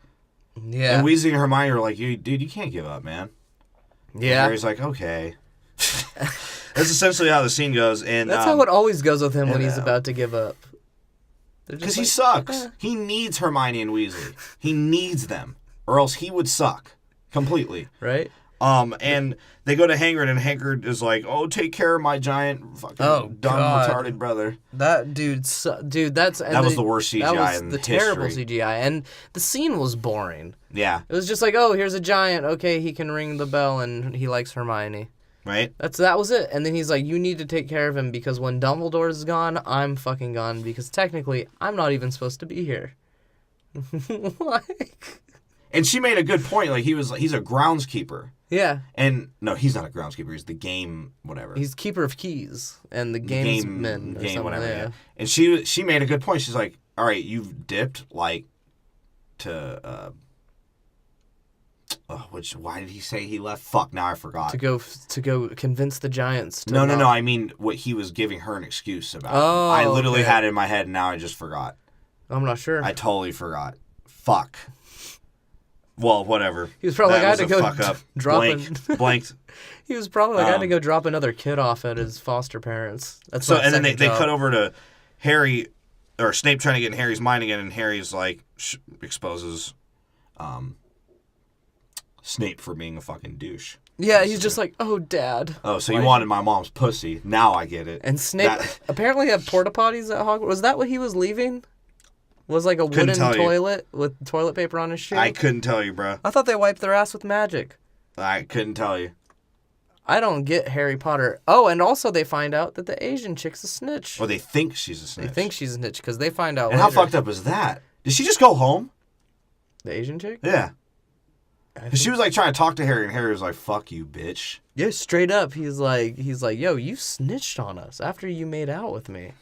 Yeah. And Weasley and Hermione were like, dude, you can't give up, man. Yeah. And Harry's like, okay. That's essentially how the scene goes. And that's how it always goes with him when he's about to give up. Because he sucks. He needs Hermione and Weasley. He needs them. Or else he would suck. Completely. Right? And they go to Hagrid, and Hagrid is like, "Oh, take care of my giant fucking dumb retarded brother." That dude, that's that was the worst CGI that was in the history. terrible CGI, and the scene was boring. Yeah, it was just like, oh, here's a giant. Okay, he can ring the bell, and he likes Hermione. Right. That was it. And then he's like, you need to take care of him because when Dumbledore's gone, I'm fucking gone because technically I'm not even supposed to be here. Like. And she made a good point. Like he's a groundskeeper. Yeah. And no, he's not a groundskeeper. He's the game whatever. He's keeper of keys and the gamesman or something. Whatever. Yeah. And she made a good point. She's like, all right, you've dipped like to why did he say he left? Fuck, now I forgot. To go convince the giants. No. I mean, what he was giving her an excuse about. Oh, I literally had it in my head, and now I just forgot. I'm not sure. I totally forgot. Fuck. Well, whatever. He was probably like, I had to go fuck up. Blanked. He was probably like, I had to go drop another kid off at his foster parents. That's so, and then they cut over to Harry, or Snape trying to get in Harry's mind again, and Harry's like exposes Snape for being a fucking douche. Yeah, he's just like, oh, Dad. Oh, so you wanted my mom's pussy. Now I get it. And Snape apparently had porta potties at Hogwarts. Was that what he was leaving? Was like a wooden toilet with toilet paper on his shoe? I couldn't tell you, bro. I thought they wiped their ass with magic. I couldn't tell you. I don't get Harry Potter. Oh, and also they find out that the Asian chick's a snitch. Or they think she's a snitch. They think she's a snitch because they find out And later. how fucked up is that? Did she just go home? The Asian chick? Yeah. She was like trying to talk to Harry, and Harry was like, "Fuck you, bitch." Yeah, straight up. He's like, yo, you snitched on us after you made out with me.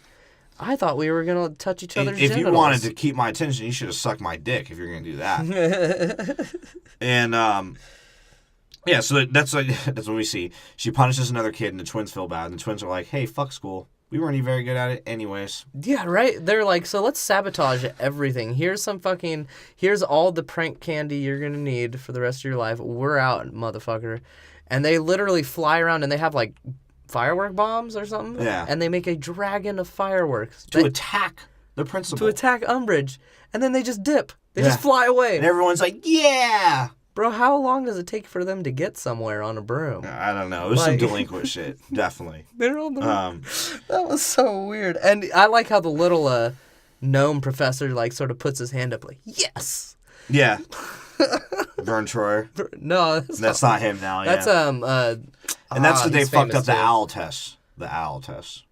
I thought we were gonna touch each other's genitals. If you wanted to keep my attention, you should have sucked my dick. If you're gonna do that. And yeah, so that's what we see. She punishes another kid, and the twins feel bad. And the twins are like, "Hey, fuck school. We weren't even very good at it, anyways." Yeah, right. They're like, so let's sabotage everything. Here's all the prank candy you're gonna need for the rest of your life. We're out, motherfucker. And they literally fly around, and they have like firework bombs or something. Yeah. And they make a dragon of fireworks to attack the principal. To attack Umbridge, and then they just dip. They just fly away. And everyone's like, "Yeah." Bro, how long does it take for them to get somewhere on a broom? I don't know. It was some delinquent shit, definitely. They're on the that was so weird. And I like how the little gnome professor like sort of puts his hand up like, yes! Yeah. Vern Troyer. No, that's not him now. That's and that's that they fucked up too. the owl test. The owl test.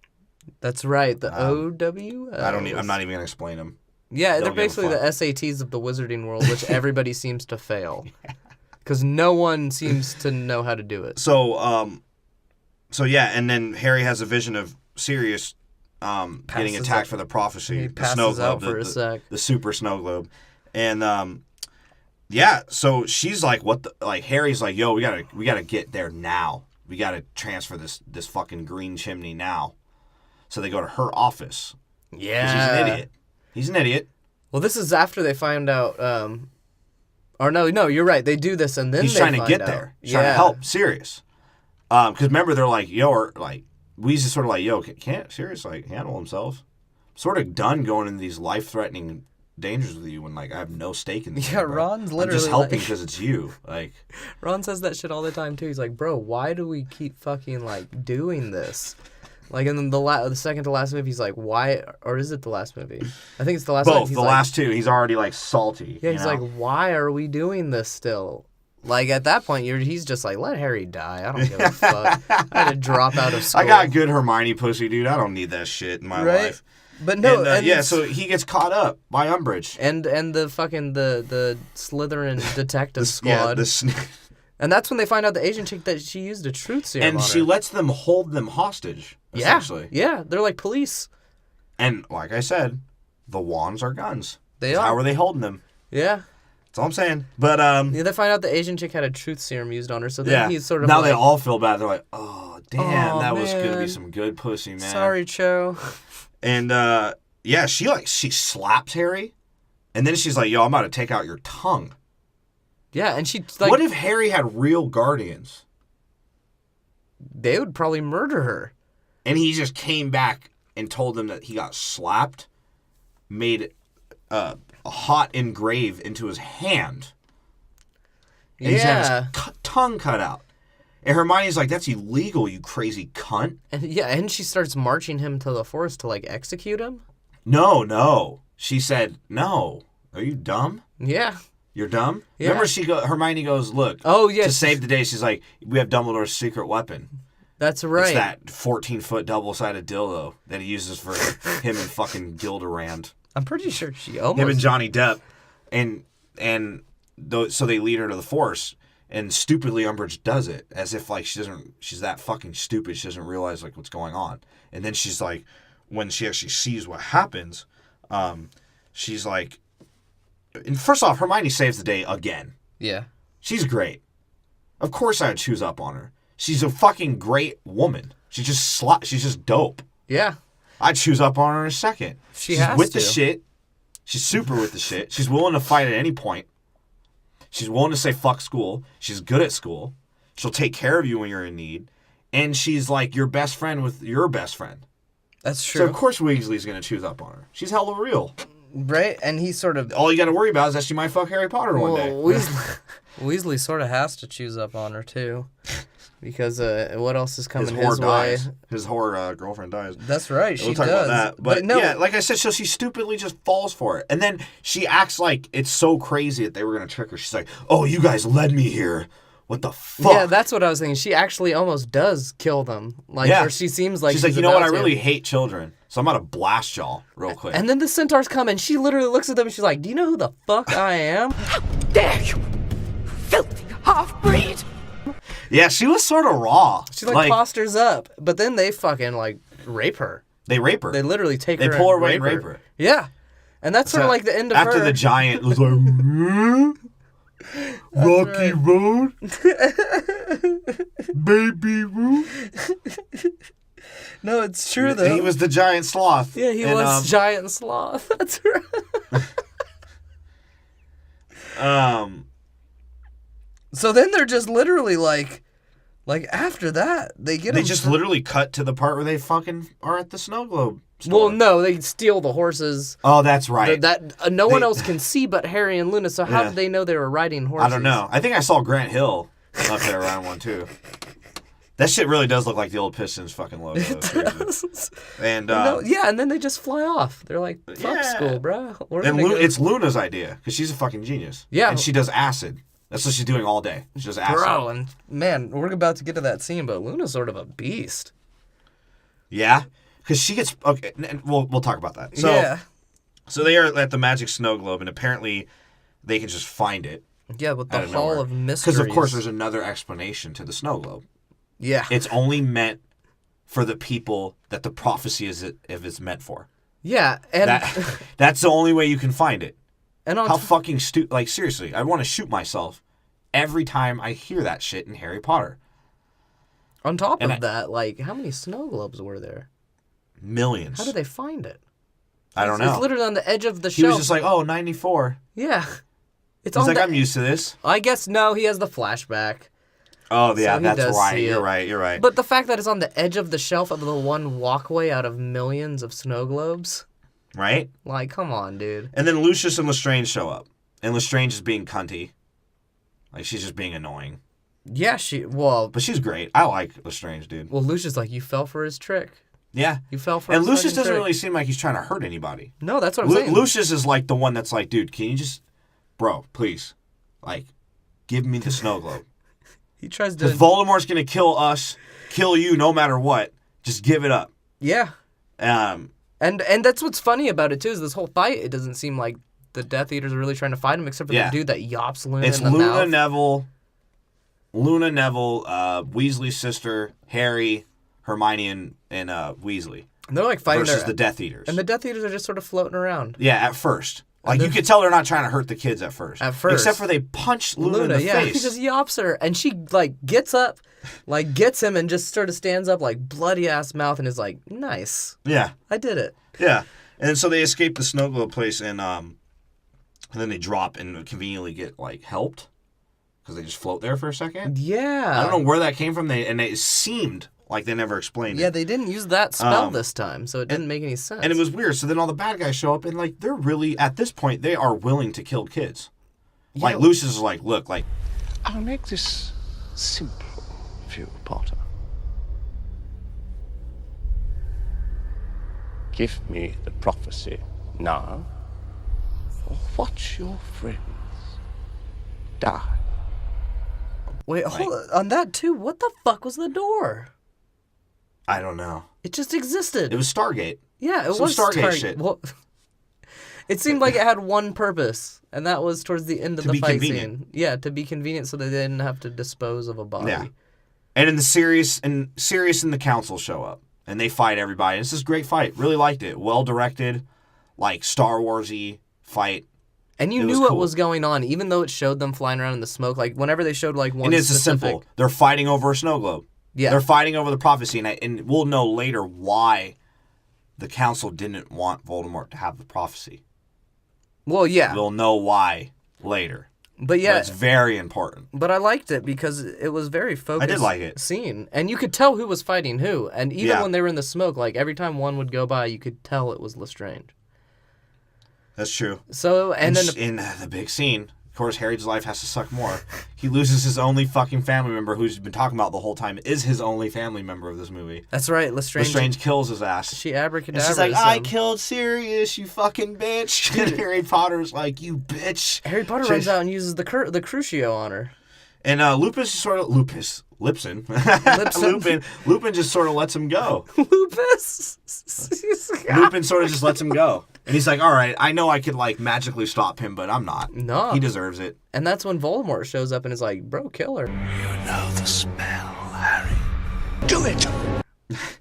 That's right. The OW. I'm not even gonna explain them. Yeah, they're basically the SATs of the wizarding world, which everybody seems to fail. Because no one seems to know how to do it. So yeah, and then Harry has a vision of Sirius getting attacked for the prophecy, the snow globe, the super snow globe. And yeah, so she's like, what the, like Harry's like, yo, we gotta get there now. We gotta transfer this fucking green chimney now. So they go to her office. Yeah. She's an idiot. He's an idiot. Well, this is after they find out. Or no, you're right. They do this and then he's trying to get there. He's trying to help Sirius. Because remember, they're like, yo, or like Weasley's sort of like, yo, can't Sirius like handle himself? Sort of done going into these life-threatening dangers with you when like I have no stake in this. Yeah, Ron's literally I'm just helping because it's you. Like Ron says that shit all the time too. He's like, bro, why do we keep fucking like doing this? Like, and then the second to last movie, he's like, why? Or is it the last movie? I think it's the last one. Both. The last two. He's already, like, salty. Yeah, he's like, why are we doing this still? Like, at that point, he's just like, let Harry die. I don't give a fuck. I had to drop out of school. I got good Hermione pussy, dude. I don't need that shit in my life. But no, and so he gets caught up by Umbridge. And the fucking, the Slytherin detective squad. Yeah, and that's when they find out the Asian chick that she used a truth serum and on she her. lets them hold them hostage, essentially. Yeah, they're like police. And like I said, the wands are guns. They are. How are they holding them? Yeah. That's all I'm saying. But Yeah, they find out the Asian chick had a truth serum used on her, so then he's sort of now like, they all feel bad. They're like, oh, damn, "Oh, that was going to be man. some good pussy, man. Sorry, Cho. And, she slaps Harry. And then she's like, yo, I'm about to take out your tongue. Yeah, and she like, What if Harry had real guardians? they would probably murder her. And he just came back and told them that he got slapped, made a hot engrave into his hand. And he's had his tongue cut out. And Hermione's like, that's illegal, you crazy cunt. And she starts marching him to the forest to like execute him. No. She said, no. Are you dumb? Yeah. You're dumb? Yeah. Remember Hermione goes, look, Oh, yeah. to save the day, she's like, we have Dumbledore's secret weapon. That's right. It's that 14-foot double-sided dildo that he uses for him and fucking Gilderand. I'm pretty sure she almost... Him and Johnny Depp. So they lead her to the forest, and stupidly Umbridge does it, as if like she's that fucking stupid, she doesn't realize like what's going on. And then she's like, when she actually sees what happens, she's like, and first off, Hermione saves the day again. Yeah. She's great. Of course I would choose up on her. She's a fucking great woman. She's just dope. Yeah. I'd choose up on her in a second. She's has with to. the shit. She's super with the shit. She's willing to fight at any point. She's willing to say fuck school. She's good at school. She'll take care of you when you're in need. And she's like your best friend with your best friend. That's true. So of course Weasley's going to choose up on her. She's hella real. Right? And he sort of... All you got to worry about is that she might fuck Harry Potter one day. Weasley sort of has to choose up on her, too. Because what else is coming his whore his way? dies. His whore girlfriend dies. That's right, We'll she talk does. about that. But no, yeah, like I said, so she stupidly just falls for it. And then she acts like it's so crazy that they were going to trick her. She's like, oh, you guys led me here. What the fuck? Yeah, that's what I was thinking. She actually almost does kill them. Like, or she seems like she's like, you know what? I about to. really hate children. So I'm going to blast y'all real quick. And then the centaurs come and she literally looks at them and she's like, do you know who the fuck I am? How dare you, filthy half-breed! Yeah, she was sort of raw. She like posters up, but then they fucking like rape her. They rape her. They literally take her. her. They pull her and away and rape her. Yeah, and that's sort of like the end of after her. the giant was like, Rocky Road, Baby Root. No, it's true though. He was the giant sloth. Yeah, he was giant sloth. That's right. So then they're just literally like after that they just literally cut to the part where they fucking are at the snow globe store. Well, no, they steal the horses. Oh, that's right. That no one else can see but Harry and Luna. So how did they know they were riding horses? I don't know. I think I saw Grant Hill up there around one too. That shit really does look like the old Pistons fucking logo. And and then they just fly off. They're like, "Fuck school, bro." It's Luna's idea because she's a fucking genius. Yeah, and she does acid. That's what she's doing all day. She does acid. Bro, and man, we're about to get to that scene, but Luna's sort of a beast. Yeah, because she gets okay. We'll talk about that. So they are at the magic snow globe, and apparently they can just find it. Yeah, with the Hall of Mysteries. Because of course there's another explanation to the snow globe. Yeah, it's only meant for the people that the prophecy is meant for. Yeah, and that's the only way you can find it. And how fucking stupid! Like seriously, I want to shoot myself every time I hear that shit in Harry Potter. On top of that, like how many snow globes were there? Millions. How did they find it? I don't know. It's literally on the edge of the shelf. He was just like, "Oh, 94." Yeah, He's like, "I'm used to this." I guess no, he has the flashback. Oh yeah, so that's right. You're right. You're right. But the fact that it's on the edge of the shelf of the one walkway out of millions of snow globes. Right? Like, come on, dude. And then Lucius and Lestrange show up. And Lestrange is being cunty. Like, she's just being annoying. Yeah, But she's great. I like Lestrange, dude. Well, Lucius, like, you fell for his trick. Yeah. You fell for his his Lucius doesn't trick. really seem like he's trying to hurt anybody. No, that's what I'm saying. Lucius is like the one that's like, dude, can you just... Bro, please. Like, give me the snow globe. He tries to... Because Voldemort's going to kill us, kill you no matter what. Just give it up. Yeah. And that's what's funny about it, too, is this whole fight, it doesn't seem like the Death Eaters are really trying to fight him, except for the dude that yops Luna it's in the Luna, mouth. Neville, Weasley's sister, Harry, Hermione, and Weasley. And they're like fighting versus the Death Eaters. And the Death Eaters are just sort of floating around. Yeah, at first. Like, you could tell they're not trying to hurt the kids at first. Except for they punch Luna in the face. He just yops her, and she, like, gets up, like, gets him, and just sort of stands up, like, bloody-ass mouth, and is like, nice. Yeah. I did it. Yeah. And so they escape the snow globe place, and then they drop and conveniently get, like, helped. Because they just float there for a second. Yeah. I don't know where that came from. It seemed like they never explained it. Yeah, they didn't use that spell this time, so it didn't make any sense. And it was weird. So then all the bad guys show up, and, like, they're really, at this point, they are willing to kill kids. Yeah. Like, Lucius is like, look, like... I'll make this simple for you, Potter. Give me the prophecy now, or watch your friends die. Wait, hold on. On that, too, what the fuck was the door? I don't know. It just existed. It was Stargate. Yeah, it was Stargate shit. Well, it seemed like it had one purpose, and that was towards the end of the fight scene. Yeah, to be convenient so that they didn't have to dispose of a body. Yeah. And in the Sirius and the Council show up, and they fight everybody. And it's this great fight. Really liked it. Well directed, like Star Wars-y fight. And you knew what was going on, even though it showed them flying around in the smoke. Like, whenever they showed, like, one And it's simple. They're fighting over a snow globe. Yeah. They're fighting over the prophecy, and we'll know later why the Council didn't want Voldemort to have the prophecy. Well, yeah. We'll know why later. But yeah. But it's very important. But I liked it because it was very focused. I did like it. Scene. And you could tell who was fighting who. And even when they were in the smoke, like, every time one would go by, you could tell it was Lestrange. That's true. So, and then... In the big scene... Of course, Harry's life has to suck more. He loses his only fucking family member, who's been talking about the whole time, is his only family member of this movie. That's right, Lestrange. Lestrange kills his ass. She abracadabras and she's like, him. I killed Sirius, you fucking bitch. And Harry Potter's like, you bitch. Harry Potter runs out and uses the Crucio on her. And Lupin just sort of Lupin just sort of lets him go. Lupin sort of just lets him go. And he's like, all right, I know I could, like, magically stop him, but I'm not. No. He deserves it. And that's when Voldemort shows up and is like, bro, kill her. You know the spell, Harry. Do it!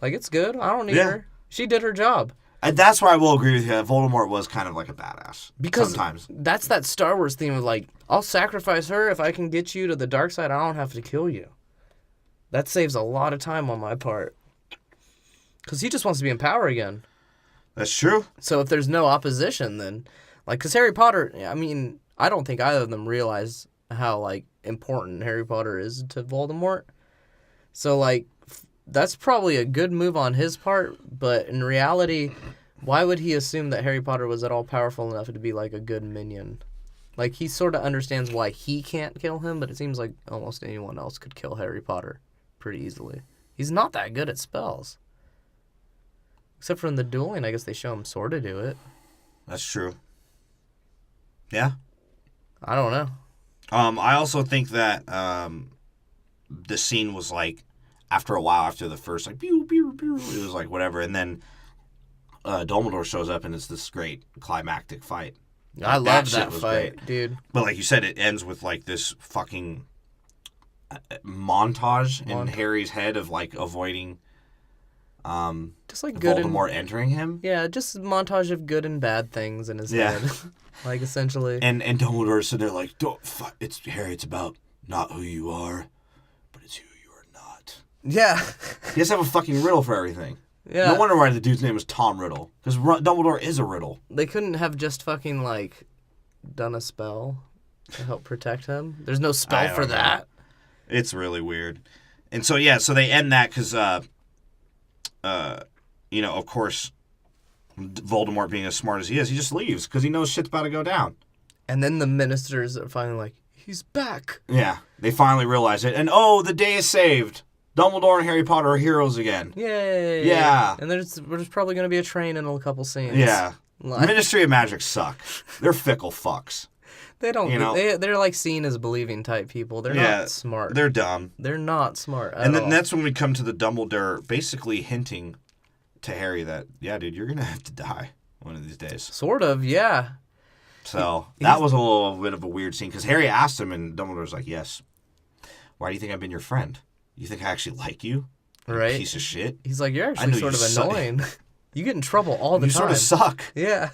Like, it's good. I don't need her. She did her job. And that's where I will agree with you. Voldemort was kind of like a badass. Because sometimes. That's that Star Wars theme of, like, I'll sacrifice her if I can get you to the dark side. I don't have to kill you. That saves a lot of time on my part. Because he just wants to be in power again. That's true. So if there's no opposition, then, like, because Harry Potter, I mean, I don't think either of them realize how, like, important Harry Potter is to Voldemort. So, like, that's probably a good move on his part, but in reality, why would he assume that Harry Potter was at all powerful enough to be, like, a good minion? Like, he sort of understands why he can't kill him, but it seems like almost anyone else could kill Harry Potter pretty easily. He's not that good at spells. Except for in the dueling, I guess they show him sort of do it. That's true. Yeah. I don't know. I also think that the scene was like, after a while, after the first, like, pew, pew, pew, it was like, whatever. And then Dumbledore shows up, and it's this great climactic fight. I love that fight, dude. But like you said, it ends with, like, this fucking montage in Harry's head of, like, avoiding... just like good Voldemort entering him. Yeah, just a montage of good and bad things in his head, like essentially. And Dumbledore's sitting there like, "Don't fight. It's Harry. It's about not who you are, but it's who you are not." Yeah, he has to have a fucking riddle for everything. Yeah, no wonder why the dude's name was Tom Riddle, because Dumbledore is a riddle. They couldn't have just fucking like done a spell to help protect him. There's no spell for that. It's really weird. And so yeah, so they end that because. You know, of course, Voldemort being as smart as he is, he just leaves because he knows shit's about to go down. And then the ministers are finally like, he's back. Yeah, they finally realize it. And oh, the day is saved. Dumbledore and Harry Potter are heroes again. Yay. Yeah. And there's probably going to be a train in a couple scenes. Yeah. Ministry of Magic suck. They're fickle fucks. They don't, you know, they're like seen as believing type people. They're not smart. They're dumb. They're not smart at all. And then that's when we come to the Dumbledore basically hinting to Harry that, yeah, dude, you're going to have to die one of these days. Sort of, yeah. So that was a little bit of a weird scene because Harry asked him and Dumbledore's like, yes. Why do you think I've been your friend? You think I actually like you? Right. Piece of shit. He's like, you're actually sort of annoying. You get in trouble all the time. You sort of suck. Yeah.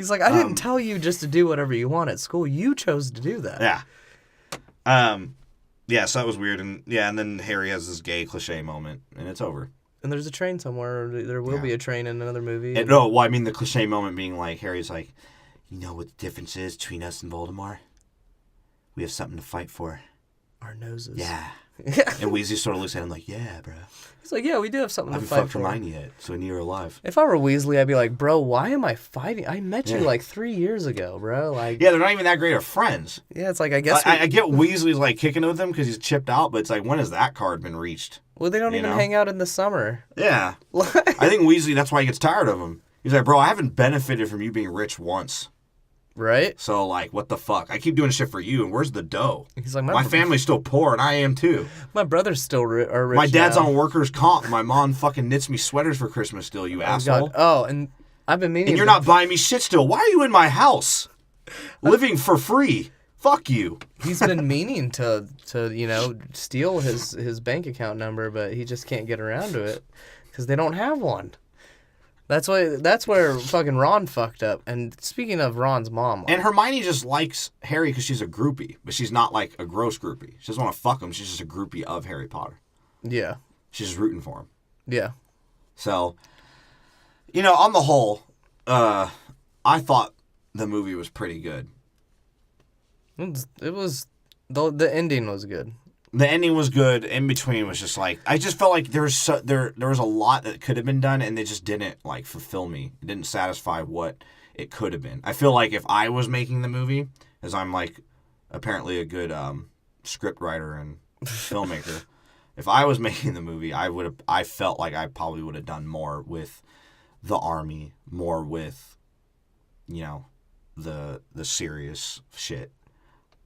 He's like, I didn't tell you just to do whatever you want at school. You chose to do that. Yeah. Yeah, so that was weird. And then Harry has this gay cliche moment, and it's over. And there's a train somewhere. There will be a train in another movie. I mean the cliche moment being like, Harry's like, you know what the difference is between us and Voldemort? We have something to fight for. Our noses. Yeah. And Weasley sort of looks at him like, yeah, bro. He's like, yeah, we do have something to fight for. I haven't fucked Hermione yet, so I knew you were alive. If I were Weasley, I'd be like, bro, why am I fighting? I met you like 3 years ago, bro. Like, yeah, they're not even that great of friends. Yeah, it's like, I guess... I get Weasley's like kicking with him because he's chipped out, but it's like, when has that card been reached? Well, they don't even hang out in the summer. Yeah. I think Weasley, that's why he gets tired of him. He's like, bro, I haven't benefited from you being rich once. Right? So, like, what the fuck? I keep doing shit for you, and where's the dough? He's like, my family's still poor, and I am too. My brothers still are rich. My dad's now. on workers' comp. My mom fucking knits me sweaters for Christmas still, you asshole. God. Oh, and I've been meaning... And you're not buying me shit still. Why are you in my house? Living for free. Fuck you. He's been meaning to steal his bank account number, but he just can't get around to it because they don't have one. That's where fucking Ron fucked up. And speaking of Ron's mom... And Hermione just likes Harry because she's a groupie, but she's not like a gross groupie. She doesn't want to fuck him. She's just a groupie of Harry Potter. Yeah. She's just rooting for him. Yeah. So, on the whole, I thought the movie was pretty good. It was... The ending was good. The ending was good. In between was just like, I just felt like there was a lot that could have been done, and they just didn't like fulfill me. It didn't satisfy what it could have been. I feel like if I was making the movie, as I'm like apparently a good script writer and filmmaker, if I was making the movie, I felt like I probably would have done more with the army, more with the serious shit,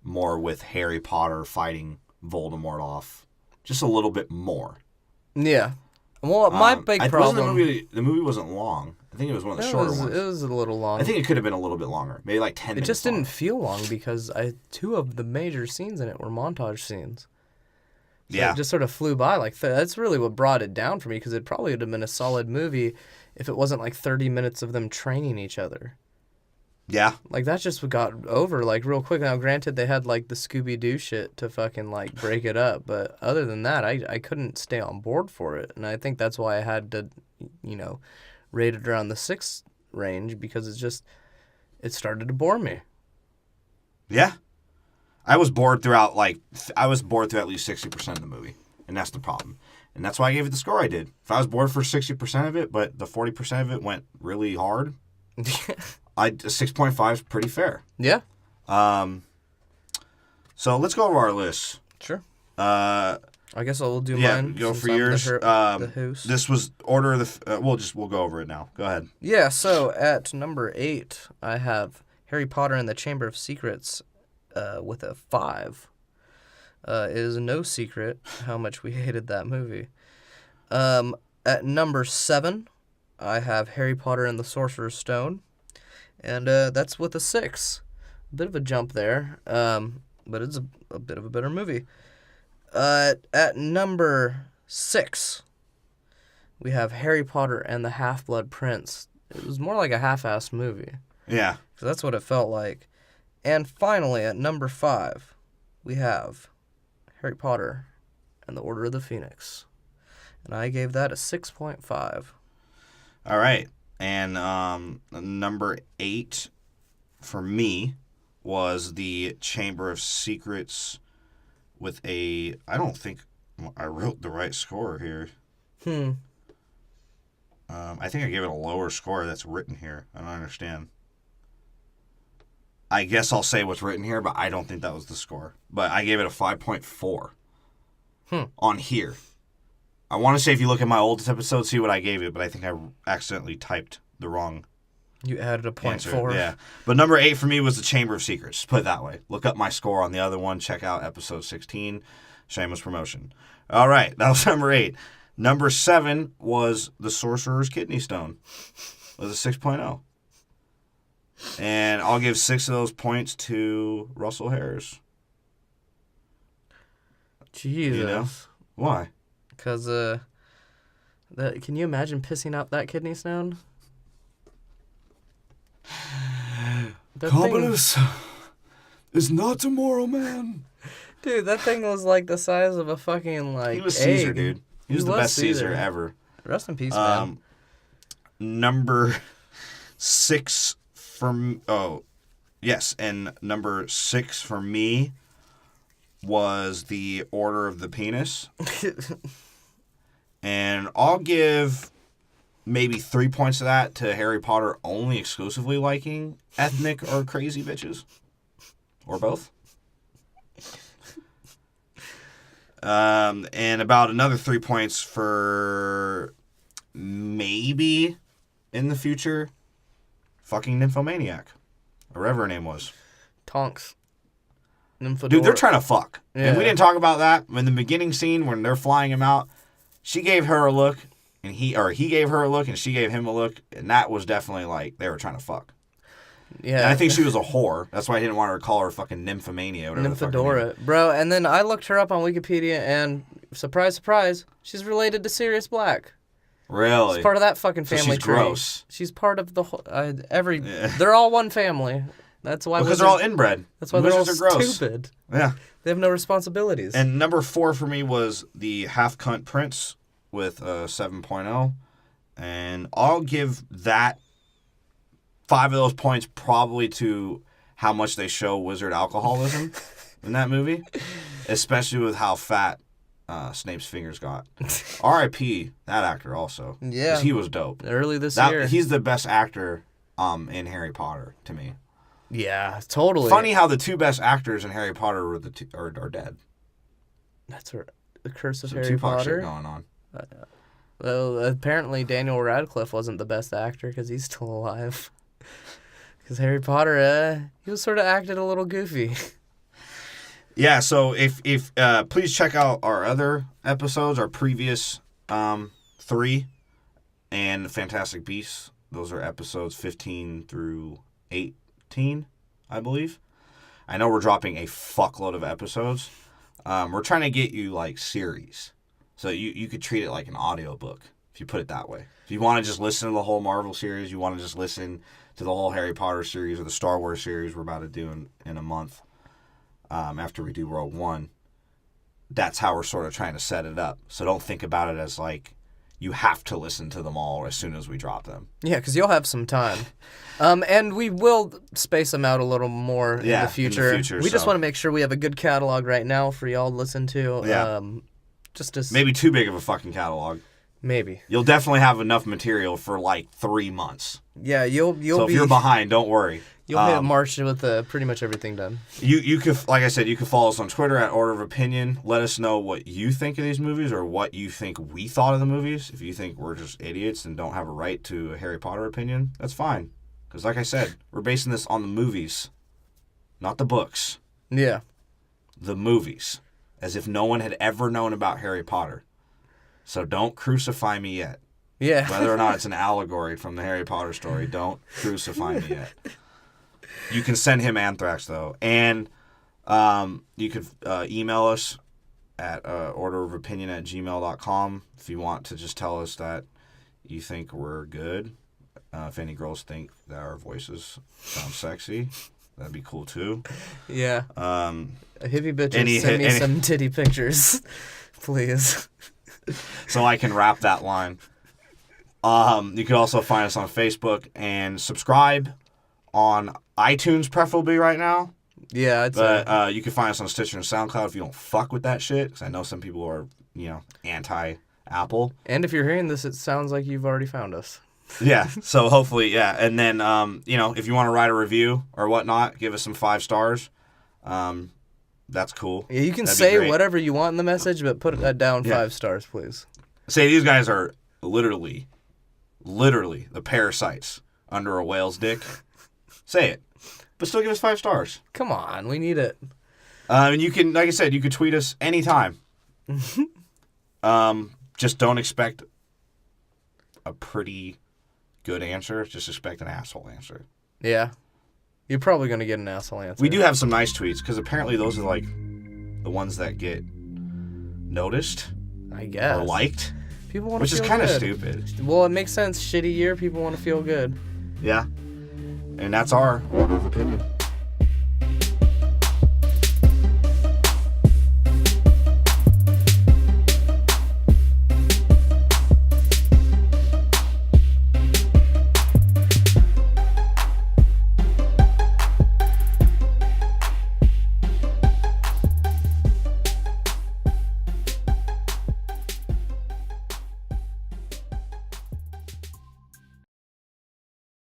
more with Harry Potter fighting Voldemort off, just a little bit more. Yeah. Well, my big problem... The movie wasn't long. I think it was one of the shorter ones. It was a little long. I think it could have been a little bit longer. Maybe like 10 minutes. It just didn't feel long because two of the major scenes in it were montage scenes. So it just sort of flew by. Like that's really what brought it down for me, because it probably would have been a solid movie if it wasn't like 30 minutes of them training each other. Yeah. Like, that just got over, like, real quick. Now, granted, they had, like, the Scooby-Doo shit to fucking, like, break it up. But other than that, I couldn't stay on board for it. And I think that's why I had to, rate it around the 6 range, because it started to bore me. Yeah. I was bored throughout at least 60% of the movie. And that's the problem. And that's why I gave it the score I did. If I was bored for 60% of it, but the 40% of it went really hard... 6.5 is pretty fair. Yeah. So let's go over our list. Sure. I guess I'll do mine. Go for yours. The host. This was order of the. We'll go over it now. Go ahead. Yeah. So at number 8, I have Harry Potter and the Chamber of Secrets, with a 5. It is no secret how much we hated that movie. At number 7, I have Harry Potter and the Sorcerer's Stone. And that's with a 6. A bit of a jump there, but it's a bit of a better movie. At number 6, we have Harry Potter and the Half-Blood Prince. It was more like a half-assed movie. Yeah. So that's what it felt like. And finally, at number 5, we have Harry Potter and the Order of the Phoenix. And I gave that a 6.5. All right. And number 8 for me was the Chamber of Secrets with a... I don't think I wrote the right score here. I think I gave it a lower score that's written here. I don't understand. I guess I'll say what's written here, but I don't think that was the score. But I gave it a 5.4 on here. I want to say if you look at my oldest episode, see what I gave it, but I think I accidentally typed the wrong You added a 0.4. Yeah. But number 8 for me was the Chamber of Secrets. Just put it that way. Look up my score on the other one. Check out episode 16. Shameless promotion. All right. That was number 8. Number 7 was the Sorcerer's Kidney Stone. It was a 6.0. And I'll give 6 of those points to Russell Harris. Jesus. You know? Why? Because, can you imagine pissing out that kidney stone? Commodus is not a moral man. Dude, that thing was like the size of a fucking like. He was egg. Caesar, dude. He was the best Caesar ever. Rest in peace, man. Number 6 for and number 6 for me was the Order of the Penis. And I'll give maybe 3 points of that to Harry Potter only exclusively liking ethnic or crazy bitches. Or both. And about another 3 points for maybe in the future fucking Nymphomaniac. Or whatever her name was. Tonks. Nymphadora. Dude, they're trying to fuck. Yeah. And we didn't talk about that. In the beginning scene when they're flying him out, she gave her a look, and he gave her a look, and she gave him a look, and that was definitely like they were trying to fuck. Yeah. And I think she was a whore. That's why I didn't want her to call her fucking Nymphomania. Whatever the fuck her name Nymphadora. Bro, and then I looked her up on Wikipedia, and surprise, surprise, she's related to Sirius Black. Really? She's part of that fucking So family she's tree. gross. She's part of the whole, they're all one family. That's why because they're all inbred. That's why they're all Wizards are gross. stupid. Yeah. They have no responsibilities. And number 4 for me was the Half Cunt Prince with 7.0. And I'll give that 5 of those points probably to how much they show wizard alcoholism in that movie. Especially with how fat Snape's fingers got. R.I.P. that actor also. Yeah. 'Cause he was dope. Early this year. He's the best actor in Harry Potter to me. Yeah, totally. Funny how the 2 best actors in Harry Potter were are dead. That's the Curse of Some Harry Tupac Potter. shit going on. Well, apparently Daniel Radcliffe wasn't the best actor because he's still alive. Because Harry Potter, he was sort of acted a little goofy. Yeah, so if please check out our other episodes, our previous 3 and Fantastic Beasts. Those are episodes 15 through 18, I believe. I know we're dropping a fuckload of episodes. We're trying to get you like series. So you could treat it like an audiobook, if you put it that way. If you want to just listen to the whole Marvel series, you want to just listen to the whole Harry Potter series or the Star Wars series we're about to do in a month. After we do Rogue One, that's how we're sort of trying to set it up. So don't think about it as like you have to listen to them all as soon as we drop them. Yeah, because you'll have some time. And we will space them out a little more in the future. We just want to make sure we have a good catalog right now for y'all to listen to. Yeah. Just as maybe too big of a fucking catalog. Maybe. You'll definitely have enough material for like 3 months. Yeah, you'll So if you're behind, don't worry. You'll hit March with pretty much everything done. You could, like I said, you can follow us on Twitter at Order of Opinion. Let us know what you think of these movies or what you think we thought of the movies. If you think we're just idiots and don't have a right to a Harry Potter opinion, that's fine. Because like I said, we're basing this on the movies, not the books. Yeah. The movies. As if no one had ever known about Harry Potter. So don't crucify me yet. Yeah. Whether or not it's an allegory from the Harry Potter story, don't crucify me yet. You can send him anthrax, though. And you could email us at orderofopinion@gmail.com if you want to just tell us that you think we're good. If any girls think that our voices sound sexy, that'd be cool, too. Yeah. Hippie bitches, send me some titty pictures, please. So I can rap that line. You can also find us on Facebook and subscribe on iTunes, preferably right now. Yeah, I'd say. But you can find us on Stitcher and SoundCloud if you don't fuck with that shit. Because I know some people are, anti-Apple. And if you're hearing this, it sounds like you've already found us. Yeah, so hopefully, yeah. And then, if you want to write a review or whatnot, give us some 5 stars. That's cool. Yeah, you can That'd say whatever you want in the message, but put that down 5 stars, please. Say these guys are literally the parasites under a whale's dick. Say it. But still give us 5 stars. Come on, we need it. And you can, like I said, you can tweet us anytime. Just don't expect a pretty good answer. Just expect an asshole answer. Yeah. You're probably going to get an asshole answer. We do have some nice tweets, because apparently those are, like, the ones that get noticed. I guess. Or liked. People want which to is feel kind of good. stupid. Well, it makes sense. Shitty year, people want to feel good. Yeah. And that's our Order of Opinion.